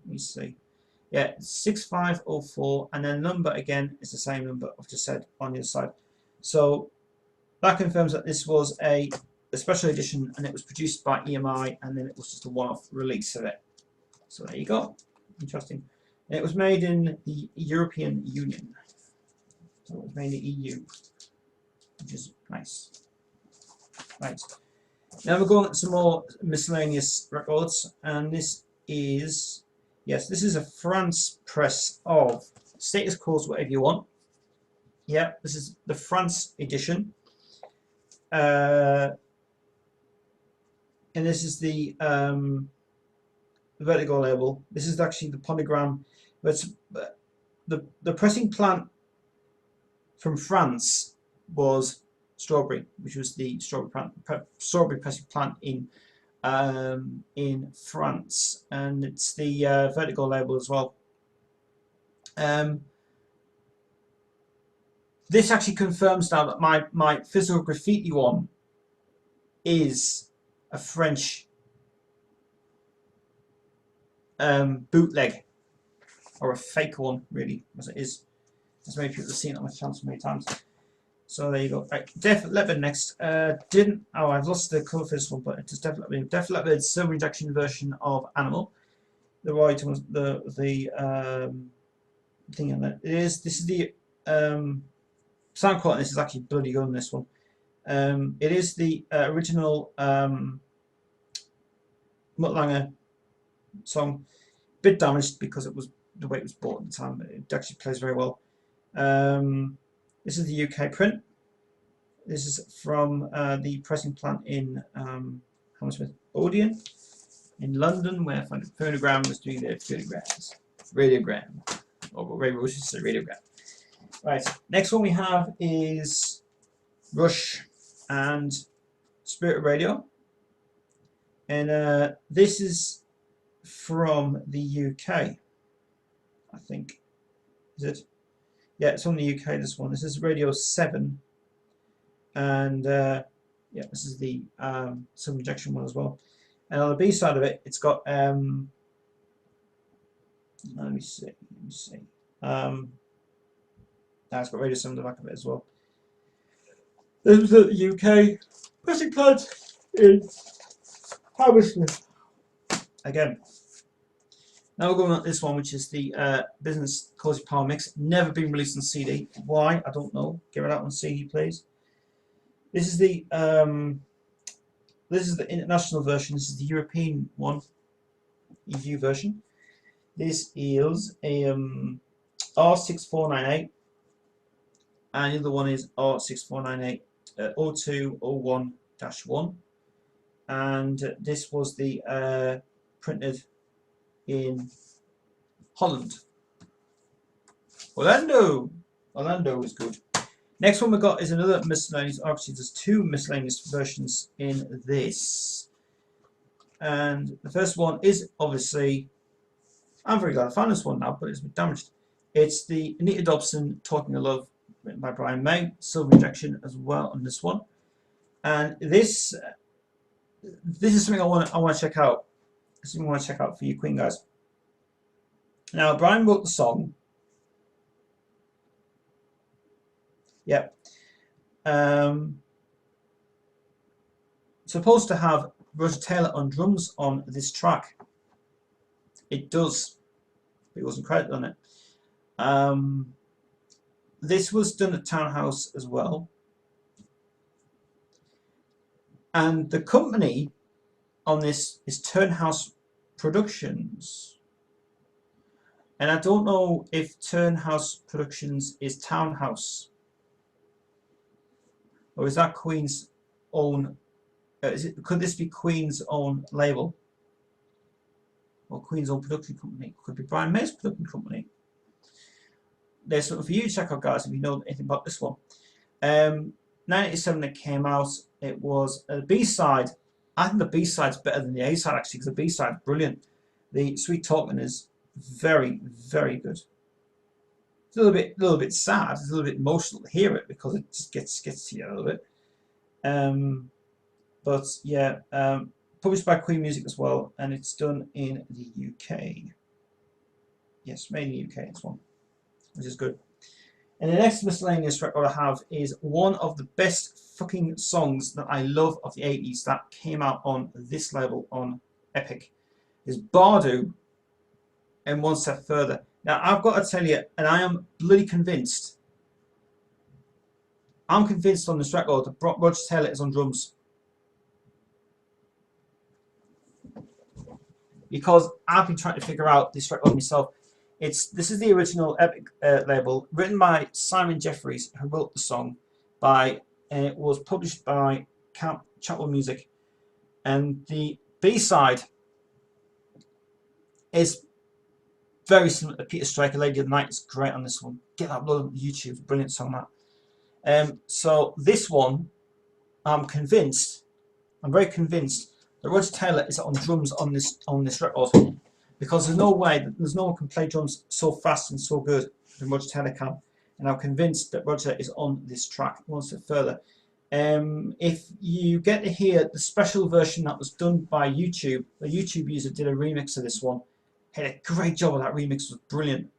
me see, yeah, 6504, and then number again is the same number I've just said on the other side. So that confirms that this was a special edition, and it was produced by EMI, and then it was just a one-off release of it. So there you go. Interesting. And it was made in the European Union. So it was made in the EU, which is nice. Right. Now we're going to some more miscellaneous records, and this is, yes, this is a France press of Status Quo's Whatever You Want. Yeah, this is the France edition. And this is the Vertigo label. This is actually the Polygram. But the pressing plant from France was Strawberry, which was the strawberry pressing plant in France, and it's the Vertigo label as well. this actually confirms now that my physical graffiti one is a French bootleg, or a fake one, really, as it is. As many people have seen it on my channel so many times. So there you go. Right, Def Leppard next. Didn't. Oh, I've lost the colour for this one, but it's Def Leppard. Def Leppard's silver injection version of Animal. The right was the thing on it. This is the sound quality. This is actually bloody good on this one. It is the original Mutt Lange song. Bit damaged because it was the way it was bought at the time. But it actually plays very well. This is the UK print. This is from the pressing plant in Hammersmith Odeon in London, where Phonogram was doing their phonograms. Radiogram. Or Ray Rush is a radiogram. Right, next one we have is Rush and Spirit Radio. And this is from the UK, I think. Is it? Yeah, it's from the UK, this one. This is Radio 7. And yeah, this is the silver injection one as well. And on the B side of it, it's got let me see. It's got Radio 7 on the back of it as well. This was at the UK pressing plant in Hammersmith. Again. Now we're going on this one, which is the Business Quality Power Mix. Never been released on CD. Why? I don't know. Get it out on CD, please. This is the international version. This is the European one, EU version. This is a R6498, and the other one is R6498 0201-1, and this was the printed in Holland. Orlando is good. Next one we got is another miscellaneous. Actually, there's two miscellaneous versions in this, and the first one is obviously, I'm very glad I found this one now, but it's been damaged. It's the Anita Dobson Talking of Love, written by Brian May, silver injection as well on this one, and this is something I want to check out. Something I want to check out for you Queen guys. Now Brian wrote the song. Yep. Supposed to have Roger Taylor on drums on this track. It does. But he wasn't credited on it. This was done at Townhouse as well. And the company on this is Turnhouse Productions, and I don't know if Turnhouse Productions is Townhouse, or is that Queen's own? Could this be Queen's own label, or Queen's own production company? Could be Brian May's production company. There's something for you to check out, guys, if you know anything about this one. 1987 it came out. It was a B-side. I think the B-side's better than the A-side actually, because the B-side's brilliant. The Sweet Talking is very, very good. It's a little bit sad. It's a little bit emotional to hear it because it just gets to you a little bit. But yeah, published by Queen Music as well, and it's done in the UK. Yes, mainly UK this one, which is good. And the next miscellaneous record I have is one of the best fucking songs that I love of the 80s that came out on this label on Epic. Is Bardo and One Step Further. Now I've got to tell you, and I am bloody convinced, I'm convinced on this record that Roger Taylor is on drums. Because I've been trying to figure out this record myself. This is the original Epic label, written by Simon Jeffries, who wrote the song, and it was published by Chapel Music. And the B-side is very similar to Peter Striker, Lady of the Night. It's great on this one. Get that uploaded on YouTube. Brilliant song that. So this one, I'm very convinced that Roger Taylor is on drums on this record, because there's no one can play drums so fast and so good than Roger Taylor can. and I'm convinced that Roger is on this track. He wants it further. If you get to hear the special version that was done by YouTube, a YouTube user did a remix of this one. Had a great job of that remix, was brilliant.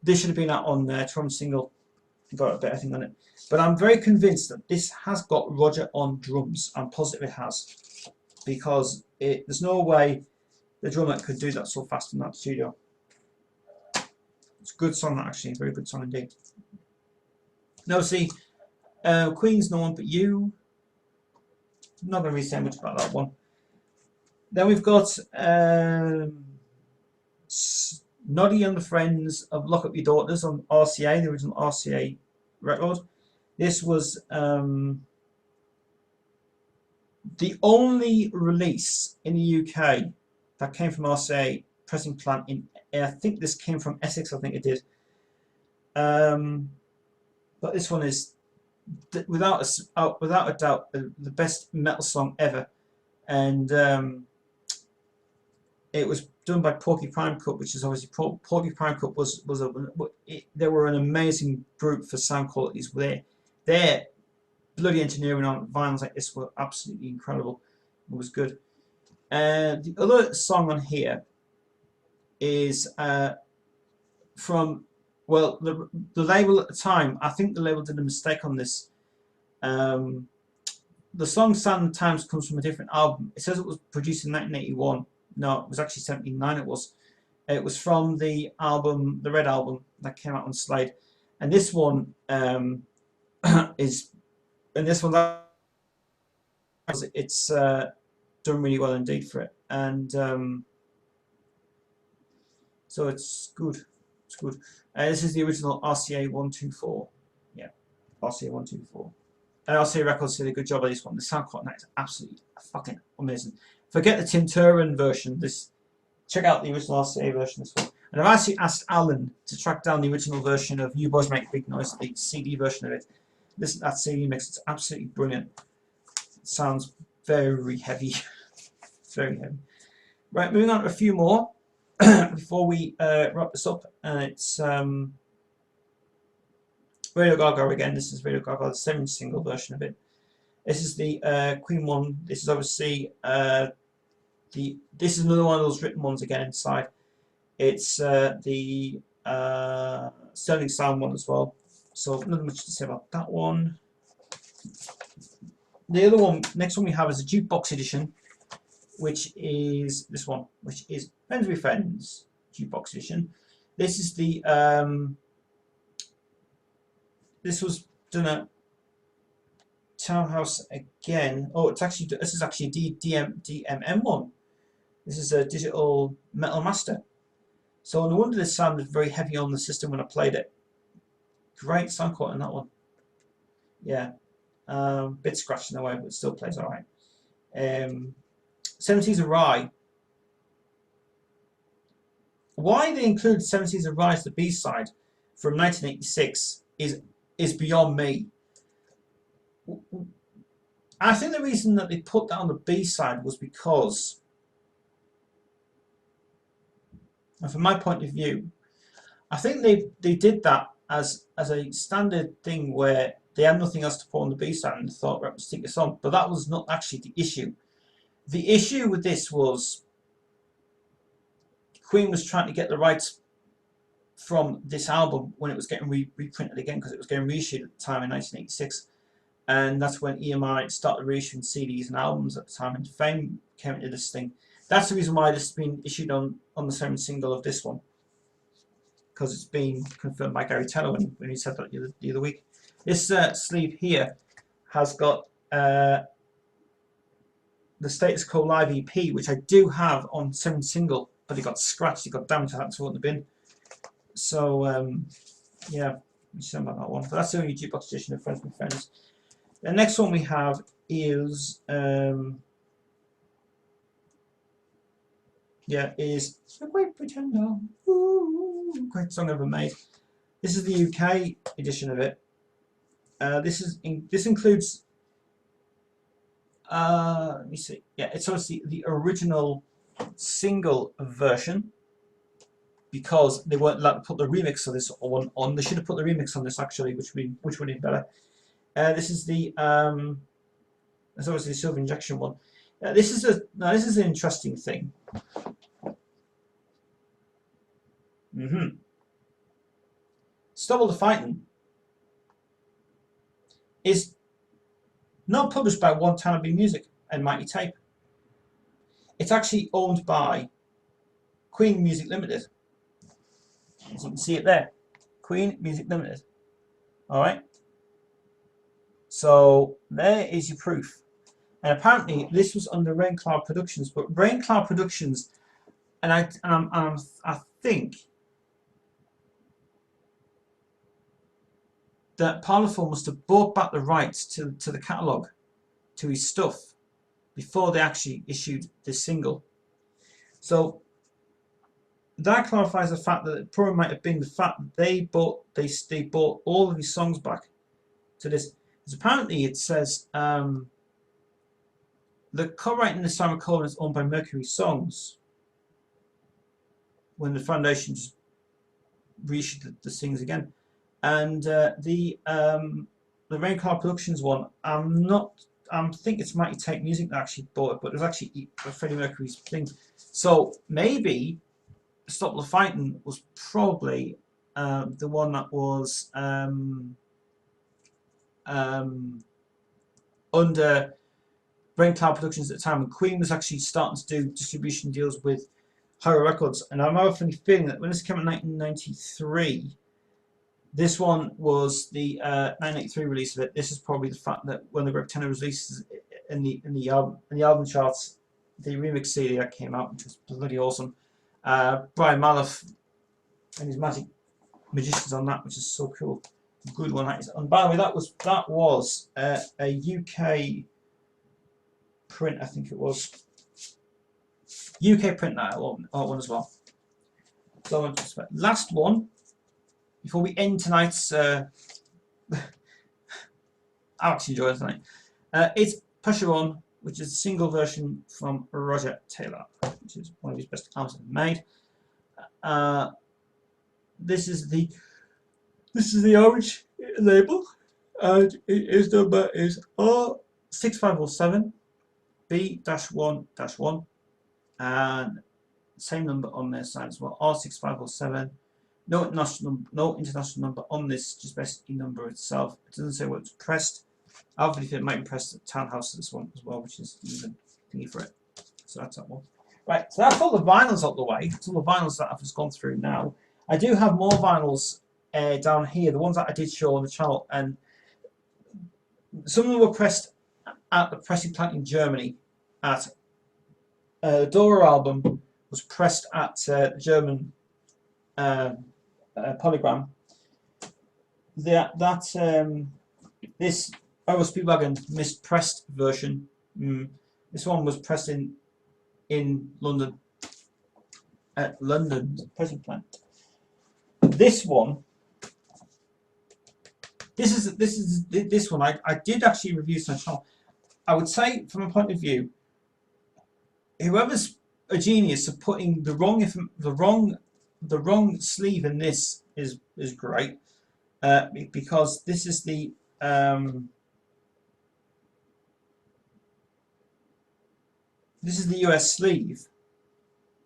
This should have been out on Tron single, got a better thing on it. But I'm very convinced that this has got Roger on drums. I'm positive it has, because there's no way the drummer could do that so fast in that studio. It's a good song, actually, very good song indeed. Now, see, Queen's No One But You. I'm not going to really say much about that one. Then we've got Noddy and the Friends of Lock Up Your Daughters on RCA, the original RCA record. This was the only release in the UK that came from RCA pressing plant. I think this came from Essex, I think it did. But this one is, without a doubt, the best metal song ever. And it was done by Porcupine Cup, which is obviously Porcupine Cup they were an amazing group for sound qualities. Their bloody engineering on vinyls like this were absolutely incredible. It was good. The other song on here is from, well, the label at the time. I think the label did a mistake on this. The song Sand Times comes from a different album. It says it was produced in 1981. No, it was actually 79. It was from the album, the Red Album, that came out on Slade. And this one it's done really well indeed for it. And so it's good. It's good. This is the original RCA 124. Yeah, RCA 124. RCA Records did a good job of this one. The sound quality is absolutely fucking amazing. Forget the Tim Turin version. Check out the original RCA version. This one. And I've actually asked Alan to track down the original version of You Boys Make Big Noise, the CD version of it. Listen to that CD mix. It's absolutely brilliant. It sounds very heavy. Very heavy. Right, moving on to a few more before we wrap this up. And it's Radio Gaga again. This is Radio Gaga, the 7-inch single version of it. This is the Queen one. This is obviously this is another one of those written ones again inside. It's the Sterling Sound one as well. So nothing much to say about that one. The other one, next one we have is a jukebox edition, which is this one, which is Friends with Friends jukebox edition. This is the this was done at Townhouse again. Oh, this is actually a DMM one. This is a digital Metal Master. So no wonder this sounded very heavy on the system when I played it. Great sound quality on that one. Yeah, bit scratched in the way, but it still plays alright. 70s of Rye. Why they include 70s of Rye as the B-side from 1986 is beyond me. I think the reason that they put that on the B-side was because, and from my point of view, I think they did that as a standard thing where they had nothing else to put on the B-side and they thought, right, let's stick this on. But that was not actually the issue. The issue with this was Queen was trying to get the rights from this album when it was getting reprinted again, because it was getting reissued at the time in 1986. And that's when EMI started reissuing CDs and albums at the time, and Fame came into this thing. That's the reason why this has been issued on the 7th single of this one, because it's been confirmed by Gary Teller when he said that the other week. This sleeve here has got the Status Quo Live EP, which I do have on 7th single, but it got scratched, it got damaged, I had to throw it in the bin. So yeah, we should about that one. But that's the only jukebox edition of Friends with Friends. The next one we have is is The Great Pretender. Ooh, great song ever made. This is the UK edition of it. This includes let me see. Yeah, it's obviously the original single version. because they weren't allowed to put the remix of this one on. They should have put the remix on this actually, which would have been better. This is the that's obviously the silver injection one. This is an interesting thing. Stubble the Fighting is not published by One Tanabe Music and Mighty Tape. It's actually owned by Queen Music Limited. As you can see it there, Queen Music Limited. All right. So there is your proof. And apparently this was under Raincloud Productions, but Raincloud Productions, and I think that Parlophone must have bought back the rights to the catalogue, to his stuff, before they actually issued this single. So that clarifies the fact that it probably might have been the fact that they bought all of his songs back to this. Because apparently it says the co-writing this Simon Coleman is owned by Mercury Songs, when the Foundation just reissued the things again. And the Raincloud Productions one, I think it's Mighty Tape Music that actually bought it, but it was actually Freddie Mercury's thing. So maybe Stop the Fighting was probably the one that was under Raincloud Productions at the time, and Queen was actually starting to do distribution deals with Higher Records. And I'm often feeling that when this came out in 1993, this one was the 1983 release of it. This is probably the fact that when the Greg Tenor releases in the album charts, the remix CD that came out, which was bloody awesome. Brian Maloff and his Magic Magicians on that, which is so cool. Good one that is. And by the way, that was a UK print, I think it was. UK print that one as well. So last one before we end tonight's. I'm actually enjoying it tonight. It's Pressure On, which is a single version from Roger Taylor, which is one of his best albums ever made. This is the orange label, and its number is R6507 B-1-1, and same number on their side as well, R6507. No international number on this, just basically number itself. It doesn't say what it's pressed. I believe it might be pressed at Townhouse, this one as well, which is even thingy for it. So that's that one. Right, so that's all the vinyls out the way. That's all the vinyls that I've just gone through now. I do have more vinyls down here, the ones that I did show on the channel, and some of them were pressed at the pressing plant in Germany. At Dora album was pressed at German Polygram. This Speedwagon mispressed version. This one was pressed in London at London's pressing plant. This one. This one. I did actually review this on the channel. I would say, from a point of view, whoever's a genius of putting the wrong sleeve in this is great, because this is the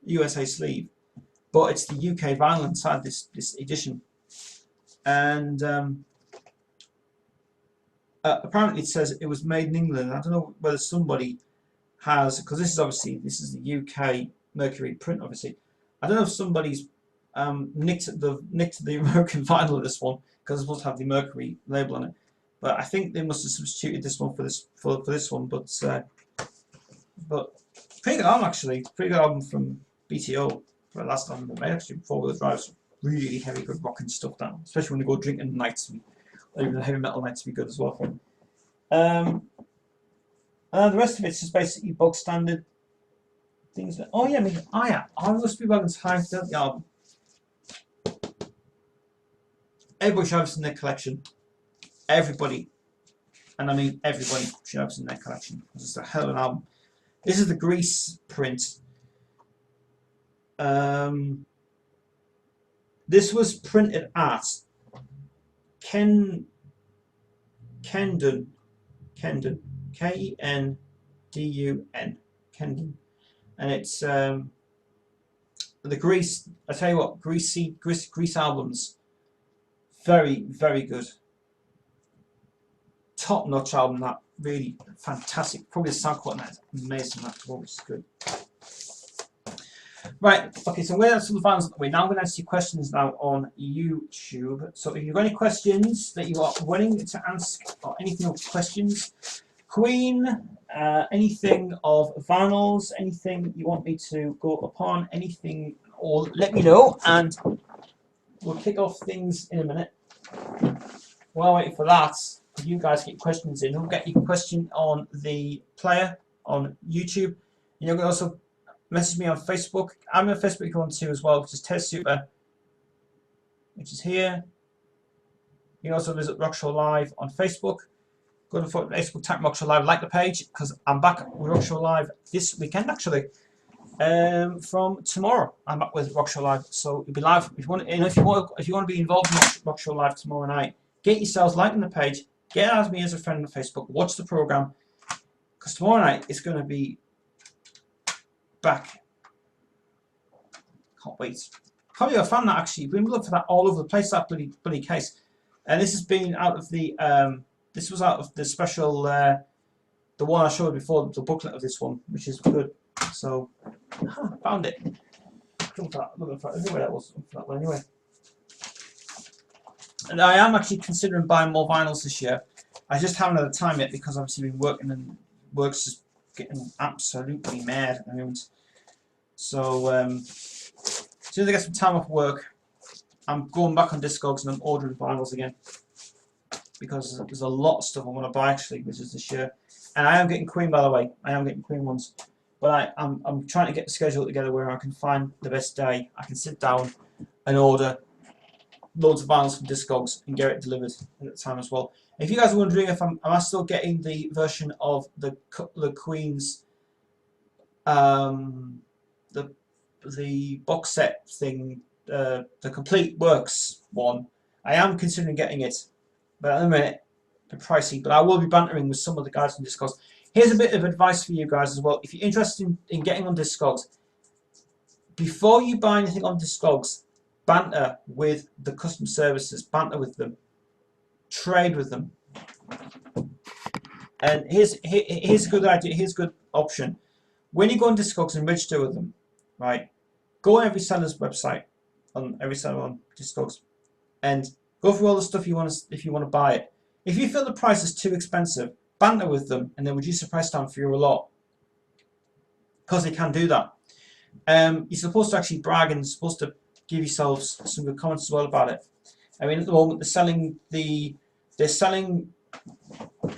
USA sleeve, but it's the UK vinyl inside this edition, and apparently it says it was made in England. I don't know whether somebody has, because this is the UK Mercury print, obviously. I don't know if somebody's nicked the American vinyl of this one, because it's supposed to have the Mercury label on it. But I think they must have substituted this one for this one. But pretty good album actually. Pretty good album from BTO. For the last album they made actually. 4-wheel drives, really heavy, good rocking stuff down. Especially when you go drinking nights, or even the heavy metal nights, be good as well. The rest of it's just basically bog standard things. Oh yeah, I must be Wagon's High Fidelity album. Everybody should have this in their collection. Everybody, and I mean everybody, should have this in their collection. It's a hell of an album. This is the Grease print. This was printed at Kendon, Kendon, Kendun, Kendon, and it's the Grease. I tell you what, Grease albums, very, very good, top-notch album. That really fantastic. Probably the sound quality is amazing. That which is good. Right, okay, so we're going to answer the vinyls that way. Now I'm going to answer your questions now on YouTube. So if you've got any questions that you are willing to ask, or anything of questions, Queen, anything of vinyls, anything you want me to go upon, anything, or let me know, and we'll kick off things in a minute. While waiting for that, you guys get questions in. We'll get your question on the player on YouTube. And you can also message me on Facebook. I'm on Facebook if you want to as well, which is Ted Super, which is here. You can also visit Rock Show Live on Facebook. Go to Facebook, type Rock Show Live, like the page, because I'm back with Rock Show Live this weekend actually. From tomorrow, I'm back with Rock Show Live, so it'll be live. If you want, and if you want to be involved in Rock Show Live tomorrow night, get yourselves liking the page, get as me as a friend on Facebook, watch the program, because tomorrow night it's going to be back. Can't wait. Probably I found that actually. We've been looking for that all over the place. That bloody case, and this has been out of the. This was out of the special. The one I showed before, the booklet of this one, which is good. So, found it. Looking for that. Anyway, that was that one anyway. And I am actually considering buying more vinyls this year. I just haven't had the time yet because obviously been working and work's just getting absolutely mad at the moment. So, as soon as I get some time off work, I'm going back on Discogs and I'm ordering vinyls again because there's a lot of stuff I want to buy actually, which is this year. And I am getting Queen, by the way. I am getting Queen ones. But I'm trying to get the schedule together where I can find the best day. I can sit down and order loads of vinyls from Discogs and get it delivered at the time as well. If you guys are wondering if am I still getting the version of the Queen's the box set thing, the complete works one, I am considering getting it, but at the minute they're pricey. But I will be bantering with some of the guys from Discogs. Here's a bit of advice for you guys as well. If you're interested in getting on Discogs, before you buy anything on Discogs, banter with the customer services, banter with them, trade with them. And here's a good idea, here's a good option. When you go on Discogs and register with them, right, go on every seller's website, on every seller on Discogs, and go through all the stuff you want to, if you want to buy it. If you feel the price is too expensive, banter with them and then reduce the price down for you a lot, because they can do that. You're supposed to actually brag and you're supposed to give yourselves some good comments as well about it. I mean, at the moment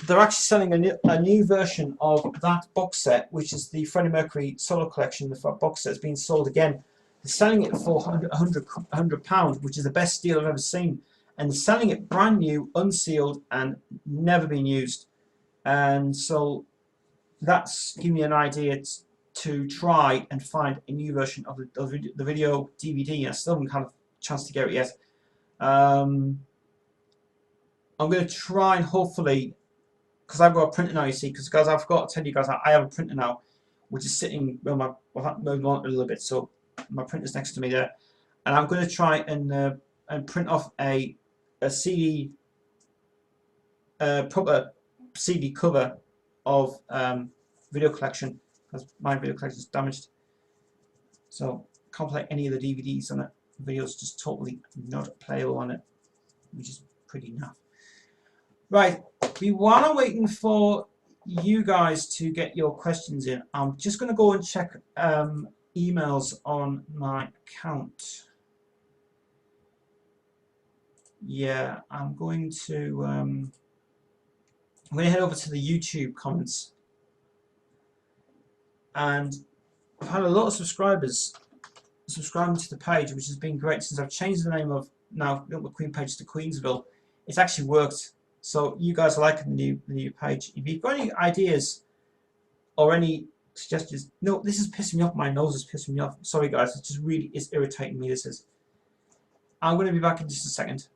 they're actually selling a new version of that box set, which is the Freddie Mercury solo collection. The box set is being sold again. They're selling it for £100, which is the best deal I've ever seen, and they're selling it brand new, unsealed, and never been used. And so that's giving me an idea to try and find a new version of the video DVD. I still haven't had a chance to get it yet. I'm going to try and hopefully, because I've got a printer now, you see, because guys, I forgot to tell you guys, I have a printer now, which is sitting, well, I've had to move on a little bit, so my printer's next to me there, and I'm going to try and print off a CD, proper CD cover of video collection, because my video collection is damaged, so can't play any of the DVDs on it. The video's just totally not playable on it, which is pretty naff. Right, while I'm waiting for you guys to get your questions in, I'm just going to go and check emails on my account. Yeah, I'm going to head over to the YouTube comments, and I've had a lot of subscribers subscribing to the page, which has been great since I've changed the name of now the Queen page to Queensville. It's actually worked. So you guys are liking the new page. If you've got any ideas or any suggestions, no, this is pissing me off. My nose is pissing me off. Sorry guys, it's just really irritating me. This is. I'm going to be back in just a second.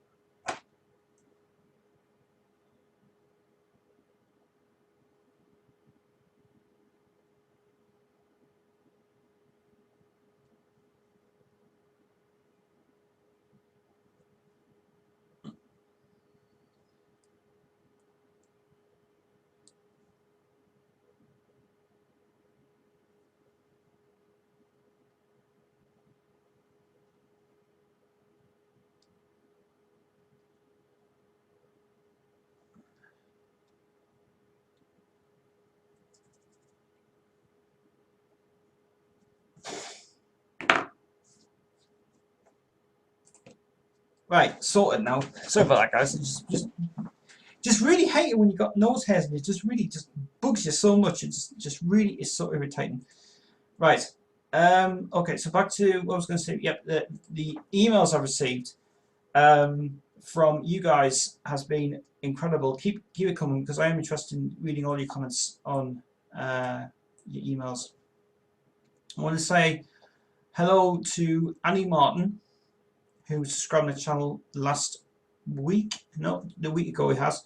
Right, sorted now. Sorry about that, guys. Just really hate it when you got nose hairs and it just really just bugs you so much. It just really is so irritating. Right. Okay, so back to what I was going to say. Yep, the emails I've received from you guys has been incredible. Keep it coming because I am interested in reading all your comments on your emails. I want to say hello to Annie Martin, who subscribed to the channel last week. No, the week ago he has.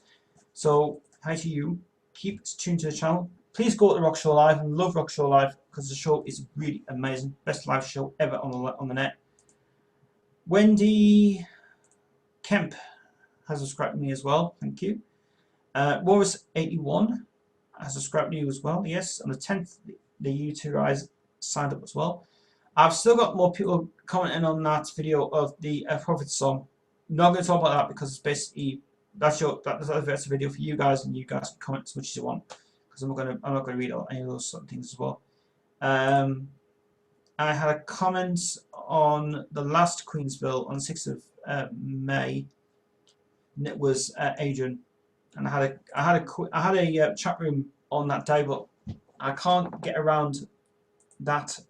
So hi to you. Keep tuned to the channel. Please go to Rock Show Live and love Rock Show Live because the show is really amazing. Best live show ever on the net. Wendy Kemp has subscribed to me as well. Thank you. Morris81 has subscribed to you as well. Yes, on the 10th, the you two guys signed up as well. I've still got more people commenting on that video of the Prophet song. I'm not going to talk about that because it's basically that's a video for you guys, and you guys can comment as much as you want because I'm not going to read any of those sort of things as well. I had a comment on the last Queensville on the 6th of May, and it was Adrian, and I had a chat room on that day, but I can't get around that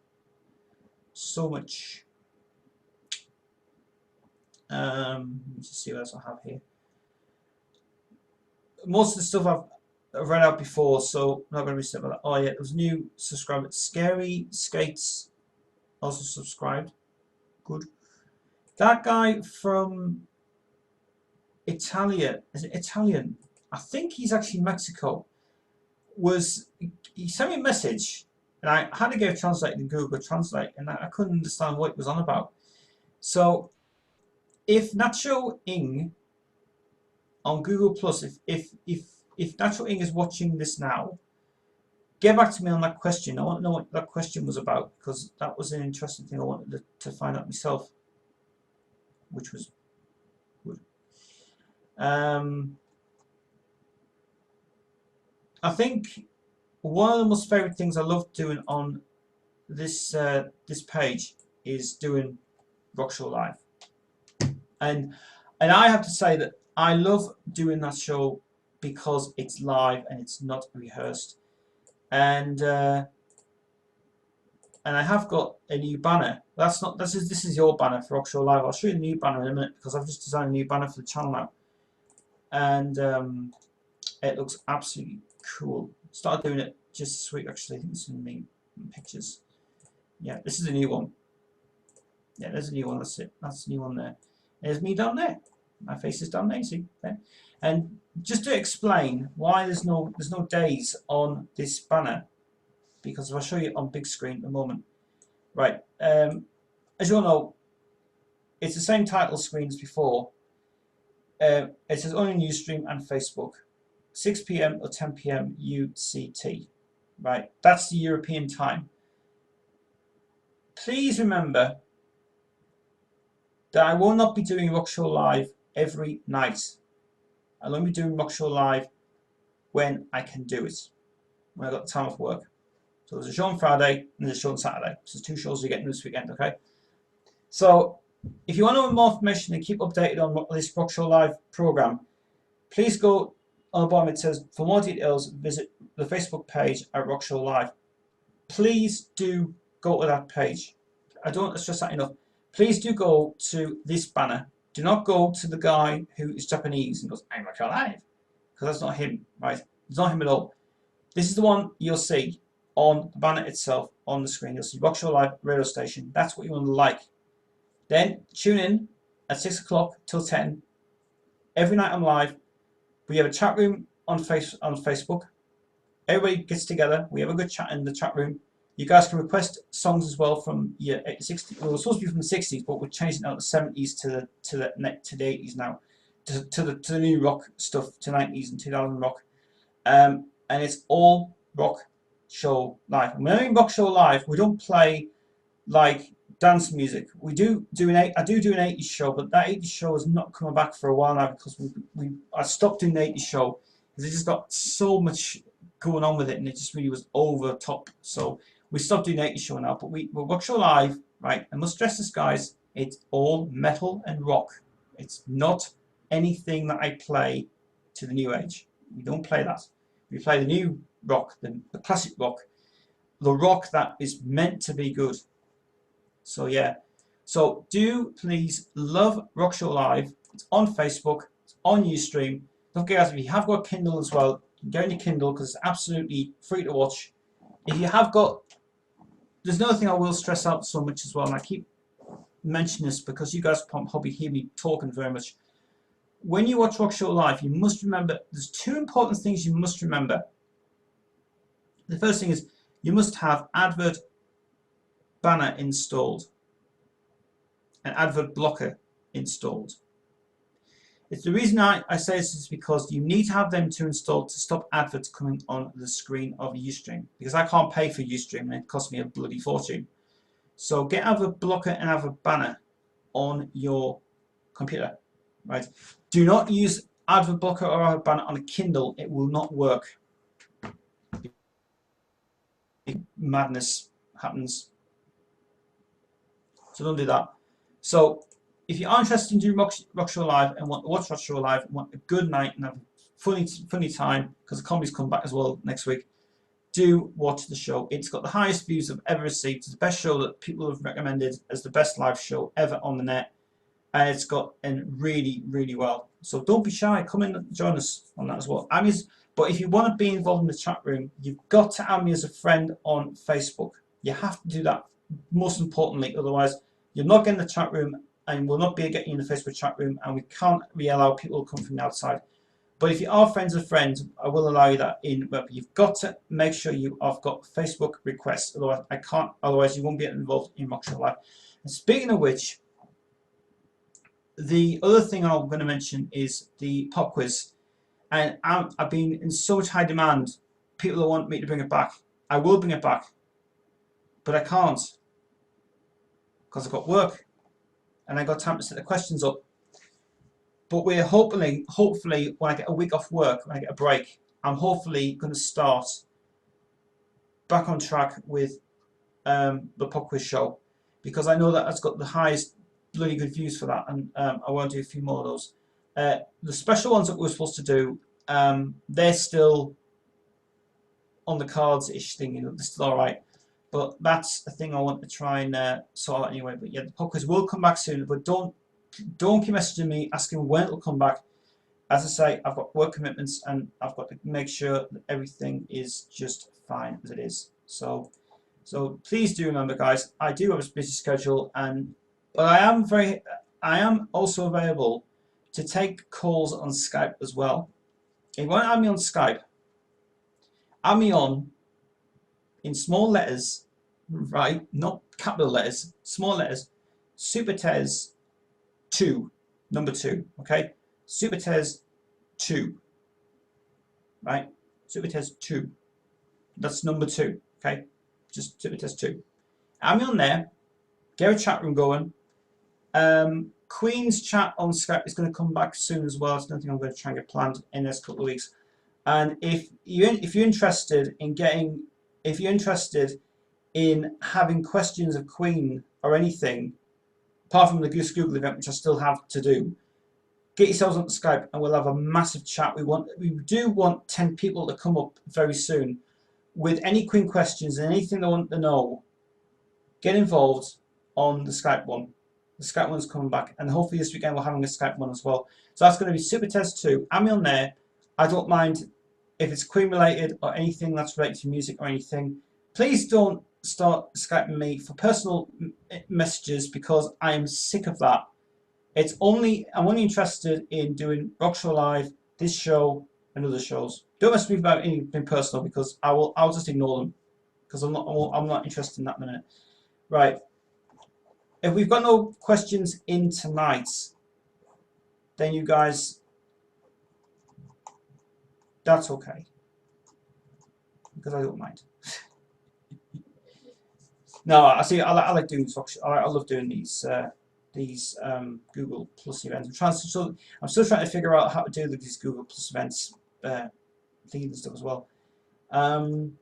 so much. Let me just see what else I have here. Most of the stuff I've read out before, so I'm not going to be stuck with that. Oh yeah, there was a new subscriber. Scary Skates also subscribed. Good. That guy from Italia, is it Italian? I think he's actually Mexico. He sent me a message, and I had to get it translated in Google Translate, and I couldn't understand what it was on about. So, if Nacho Ing on Google Plus, if Nacho Ing is watching this now, get back to me on that question. I want to know what that question was about because that was an interesting thing I wanted to find out myself, which was good. I think one of the most favourite things I love doing on this this page is doing Rock Show Live, and I have to say that I love doing that show because it's live and it's not rehearsed, and I have got a new banner. This is your banner for Rock Show Live. I'll show you the new banner in a minute because I've just designed a new banner for the channel now, and it looks absolutely cool. Started doing it just this week actually. I think it's in the pictures. Yeah, this is a new one. Yeah, there's a new one. That's it. That's the new one there. There's me down there. My face is down there. See there. And just to explain why there's no days on this banner, because I'll show you on big screen in a moment. Right. As you all know, it's the same title screen as before. It says only Newsstream and Facebook, 6 PM or 10 PM UCT. Right. That's the European time. Please remember that I will not be doing Rock Show Live every night. I'll only be doing Rock Show Live when I can do it, when I've got the time off work. So there's a show on Friday and there's a show on Saturday. So there's 2 shows you're getting this weekend, okay? So if you want to know more information and keep updated on this Rock Show Live program, please go on the bottom. It says, for more details, visit the Facebook page at Rock Show Live. Please do go to that page. I don't stress that enough. Please do go to this banner. Do not go to the guy who is Japanese and goes, I'm Rock Show Live. Because that's not him, right? It's not him at all. This is the one you'll see on the banner itself on the screen. You'll see Rock Show Live radio station. That's what you want to like. Then tune in at 6 o'clock till 10. Every night I'm live. We have a chat room on Facebook. Everybody gets together. We have a good chat in the chat room. You guys can request songs as well from your 60s. Well, it was supposed to be from the 60s, but we're changing out the 70s to the 80s now, to the new rock stuff, to 90s and 2000 rock. And it's all rock show live. And when I mean rock show live, we don't play like dance music. I do do an 80s show, but that 80s show is not coming back for a while now because I stopped doing the 80s show because it just got so much going on with it and it just really was over top. So we stopped doing the 80s show now, but we're rock show live, right? I must stress this, guys, it's all metal and rock. It's not anything that I play to the new age. We don't play that. We play the new rock, the classic rock, the rock that is meant to be good. So yeah, so do please love Rock Show Live. It's on Facebook, it's on Ustream. Don't forget, guys, if you have got Kindle as well, you can go on your Kindle because it's absolutely free to watch. If you have got, there's another thing I will stress out so much as well, and I keep mentioning this because you guys probably hear me talking very much. When you watch Rock Show Live, you must remember, there's two important things you must remember. The first thing is you must have advert banner installed, an advert blocker installed. It's the reason I say this is because you need to have them to install to stop adverts coming on the screen of Ustream, because I can't pay for Ustream and it costs me a bloody fortune. So get advert blocker and advert banner on your computer, right? Do not use advert blocker or advert banner on a Kindle. It will not work. Madness happens. So don't do that. So if you are interested in doing Rock Show Live and want to watch Rock Show Live and want a good night and have a funny time, because the comedy's come back as well next week, do watch the show. It's got the highest views I've ever received. It's the best show that people have recommended as the best live show ever on the net. And it's got in really, really well. So don't be shy. Come in and join us on that as well. But if you want to be involved in the chat room, you've got to add me as a friend on Facebook. You have to do that, most importantly. Otherwise, you're not getting the chat room and we'll not be getting you in the Facebook chat room, and we can't really allow people to come from the outside. But if you are friends of friends, I will allow you that in. But you've got to make sure you have got Facebook requests. Otherwise, I can't. Otherwise, you won't get involved in Rock Show Live. And speaking of which, the other thing I'm going to mention is the pop quiz. And I've been in so much high demand. People that want me to bring it back. I will bring it back. But I can't. Because I've got work. And I got time to set the questions up. But we're hopefully, when I get a week off work, when I get a break, I'm hopefully going to start back on track with the pop quiz show. Because I know that it's got the highest bloody good views for that. And I want to do a few more of those. The special ones that we're supposed to do, they're still on the cards-ish thing, you know, they're still alright. But that's a thing I want to try and sort out anyway. But yeah, the podcast will come back soon. But don't keep messaging me asking when it'll come back. As I say, I've got work commitments and I've got to make sure that everything is just fine as it is. So please do remember, guys, I do have a busy schedule, but I am also available to take calls on Skype as well. If you want to add me on Skype, add me on in small letters, right? Not capital letters, small letters. Supertez 2, number 2, okay? Supertez 2, right? Supertez 2. That's number 2, okay? Just Supertez 2. Add me on there. Get a chat room going. Queen's chat on Skype is going to come back soon as well. It's nothing I'm going to try and get planned in the next couple of weeks. And if you're interested in having questions of Queen or anything, apart from the Goose Google event, which I still have to do, get yourselves on Skype and we'll have a massive chat. We do want 10 people to come up very soon with any Queen questions and anything they want to know. Get involved on the Skype one. The Skype one's coming back, and hopefully this weekend we're having a Skype one as well. So that's going to be Supertez 2. Add me on there. I don't mind if it's Queen related or anything that's related to music or anything. Please don't start Skyping me for personal messages, because I am sick of that. I'm only interested in doing Rock Show Live, this show, and other shows. Don't mess with me about anything personal because I'll just ignore them because I'm not interested in that minute. Right. If we've got no questions in tonight, then you guys, that's okay because I don't mind. No, I see. I like doing this. I love doing these Google Plus events. I'm still trying to figure out how to do these Google Plus events things and stuff as well. I'm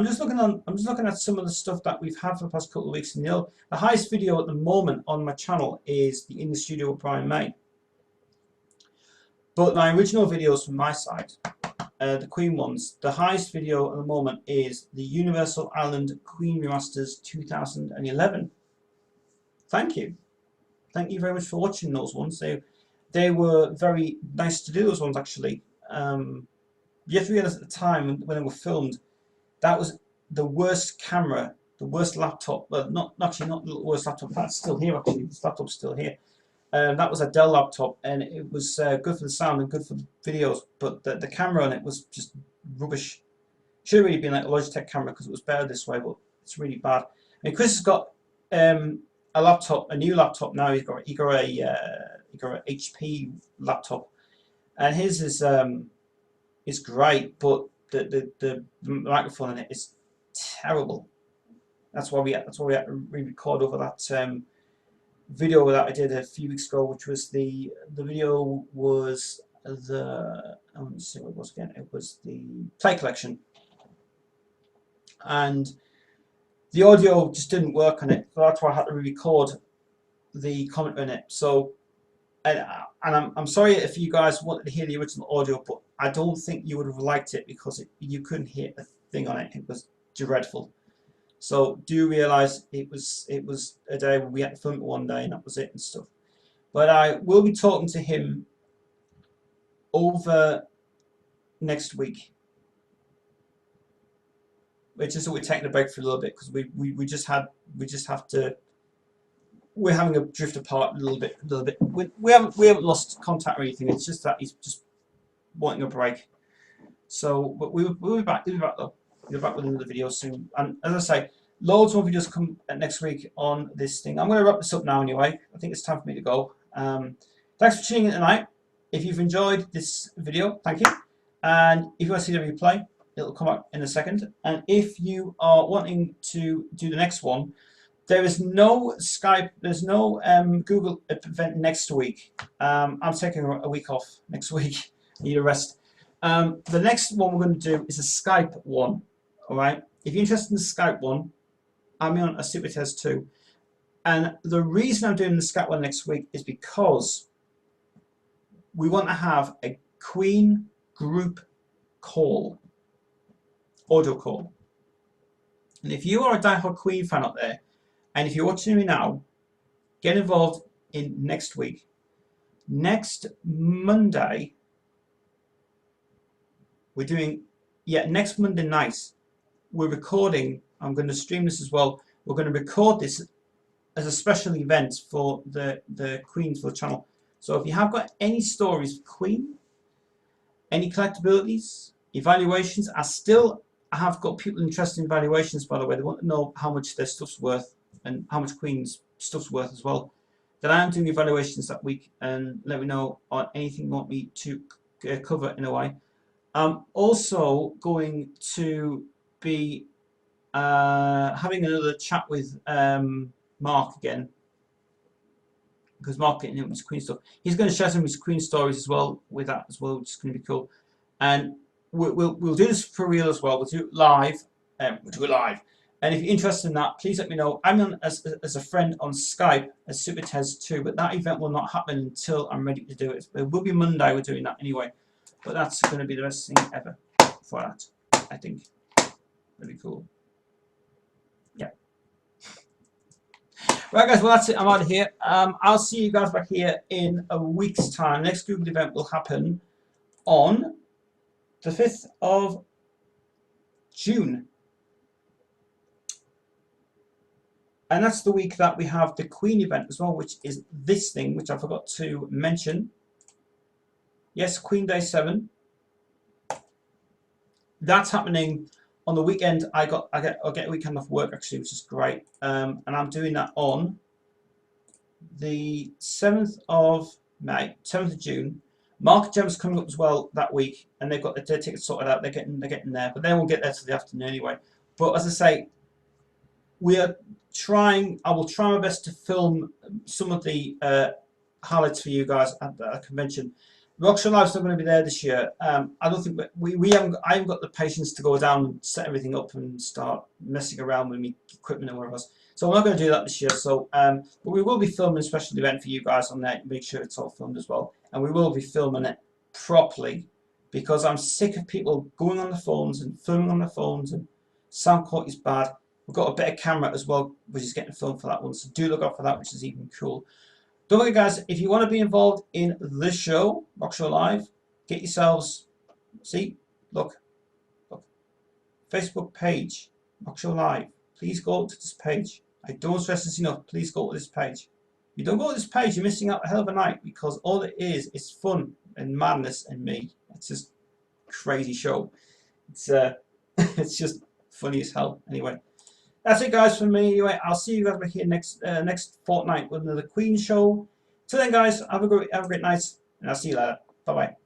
just looking at some of the stuff that we've had for the past couple of weeks. And the highest video at the moment on my channel is the In the Studio with Brian May. But my original videos from my side, the Queen ones, the highest video at the moment is the Universal Island Queen Remasters 2011. Thank you very much for watching those ones. They were very nice to do, those ones actually. You have to realize at the time when they were filmed, that was the worst camera, the worst laptop. Well, not the worst laptop. That's still here actually. This laptop's still here. That was a Dell laptop, and it was good for the sound and good for the videos. But the camera on it was just rubbish. Should have really been like a Logitech camera because it was better this way, but it's really bad. And Chris has got a laptop, a new laptop now. He got a HP laptop, and his is great, but the microphone in it is terrible. That's why we had to re-record over that video that I did a few weeks ago, which was the video was the let me see what it was again. It was the play collection, and the audio just didn't work on it. So that's why I had to re-record the comment in it. So, and I'm sorry if you guys wanted to hear the original audio, but I don't think you would have liked it because you couldn't hear a thing on it. It was dreadful. So do realise it was a day when we had to film it one day and that was it and stuff. But I will be talking to him over next week. It's just that we're taking a break for a little bit because we just have to. We're having a drift apart a little bit. We haven't lost contact or anything. It's just that he's just wanting a break. So, but we'll be back. We'll be back though. We'll be back with another video soon. And as I say, loads more videos come next week on this thing. I'm going to wrap this up now anyway. I think it's time for me to go. Thanks for tuning in tonight. If you've enjoyed this video, thank you. And if you want to see the replay, it'll come up in a second. And if you are wanting to do the next one, there is no Skype, there's no Google event next week. I'm taking a week off next week. I need a rest. The next one we're going to do is a Skype one. All right. If you're interested in the Skype one, I'm on a Super Test 2. And the reason I'm doing the Skype one next week is because we want to have a Queen group call, audio call. And if you are a diehard Queen fan out there, and if you're watching me now, get involved in next week. Next Monday, we're doing, next Monday night, we're recording, I'm going to stream this as well, we're going to record this as a special event for the Queensville channel. So if you have got any stories for Queen, any collectabilities, evaluations, I have got people interested in valuations, by the way. They want to know how much their stuff's worth and how much Queen's stuff's worth as well. Then I am doing evaluations that week, and let me know on anything you want me to cover in a way. I'm also going to be having another chat with Mark again, because Mark getting into his Queen stuff. He's going to share some of his Queen stories as well with that as well, which is going to be cool. And we'll do this for real as well. We'll do it live. We'll do it live. And if you're interested in that, please let me know. I'm on as a friend on Skype as Super Tez 2, but that event will not happen until I'm ready to do it. It will be Monday. We're doing that anyway. But that's going to be the best thing ever for that, I think. Really cool. Yeah. Right, guys. Well, that's it. I'm out of here. I'll see you guys back here in a week's time. Next Google event will happen on the 5th of June. And that's the week that we have the Queen event as well, which is this thing, which I forgot to mention. Yes, Queen Day 7. That's happening on the weekend. I'll get a weekend off work actually, which is great. And I'm doing that on the 7th of May, 7th of June. Market Gem's coming up as well that week, and they've got their tickets sorted out. They're getting there, but they won't get there till the afternoon anyway. But as I say, we are trying. I will try my best to film some of the highlights for you guys at the convention. Rockshow Live's not going to be there this year. I don't think I haven't got the patience to go down and set everything up and start messing around with my equipment and whatever else. So I'm not going to do that this year. So, but we will be filming a special event for you guys on there. Make sure it's all filmed as well, and we will be filming it properly because I'm sick of people going on the phones and filming on the phones and sound quality is bad. We've got a better camera as well, which is getting filmed for that one. So do look out for that, which is even cool. Don't forget, guys, if you want to be involved in this show, Rockshow Live, get yourselves, look, Facebook page, Rockshow Live. Please go to this page. I don't stress this enough. Please go to this page. If you don't go to this page, you're missing out a hell of a night because all it is fun and madness and me. It's just a crazy show. It's it's just funny as hell. Anyway. That's it, guys, from me. Anyway, I'll see you guys back here next fortnight with another Queen show. Till then, guys, have a great night, and I'll see you later. Bye bye.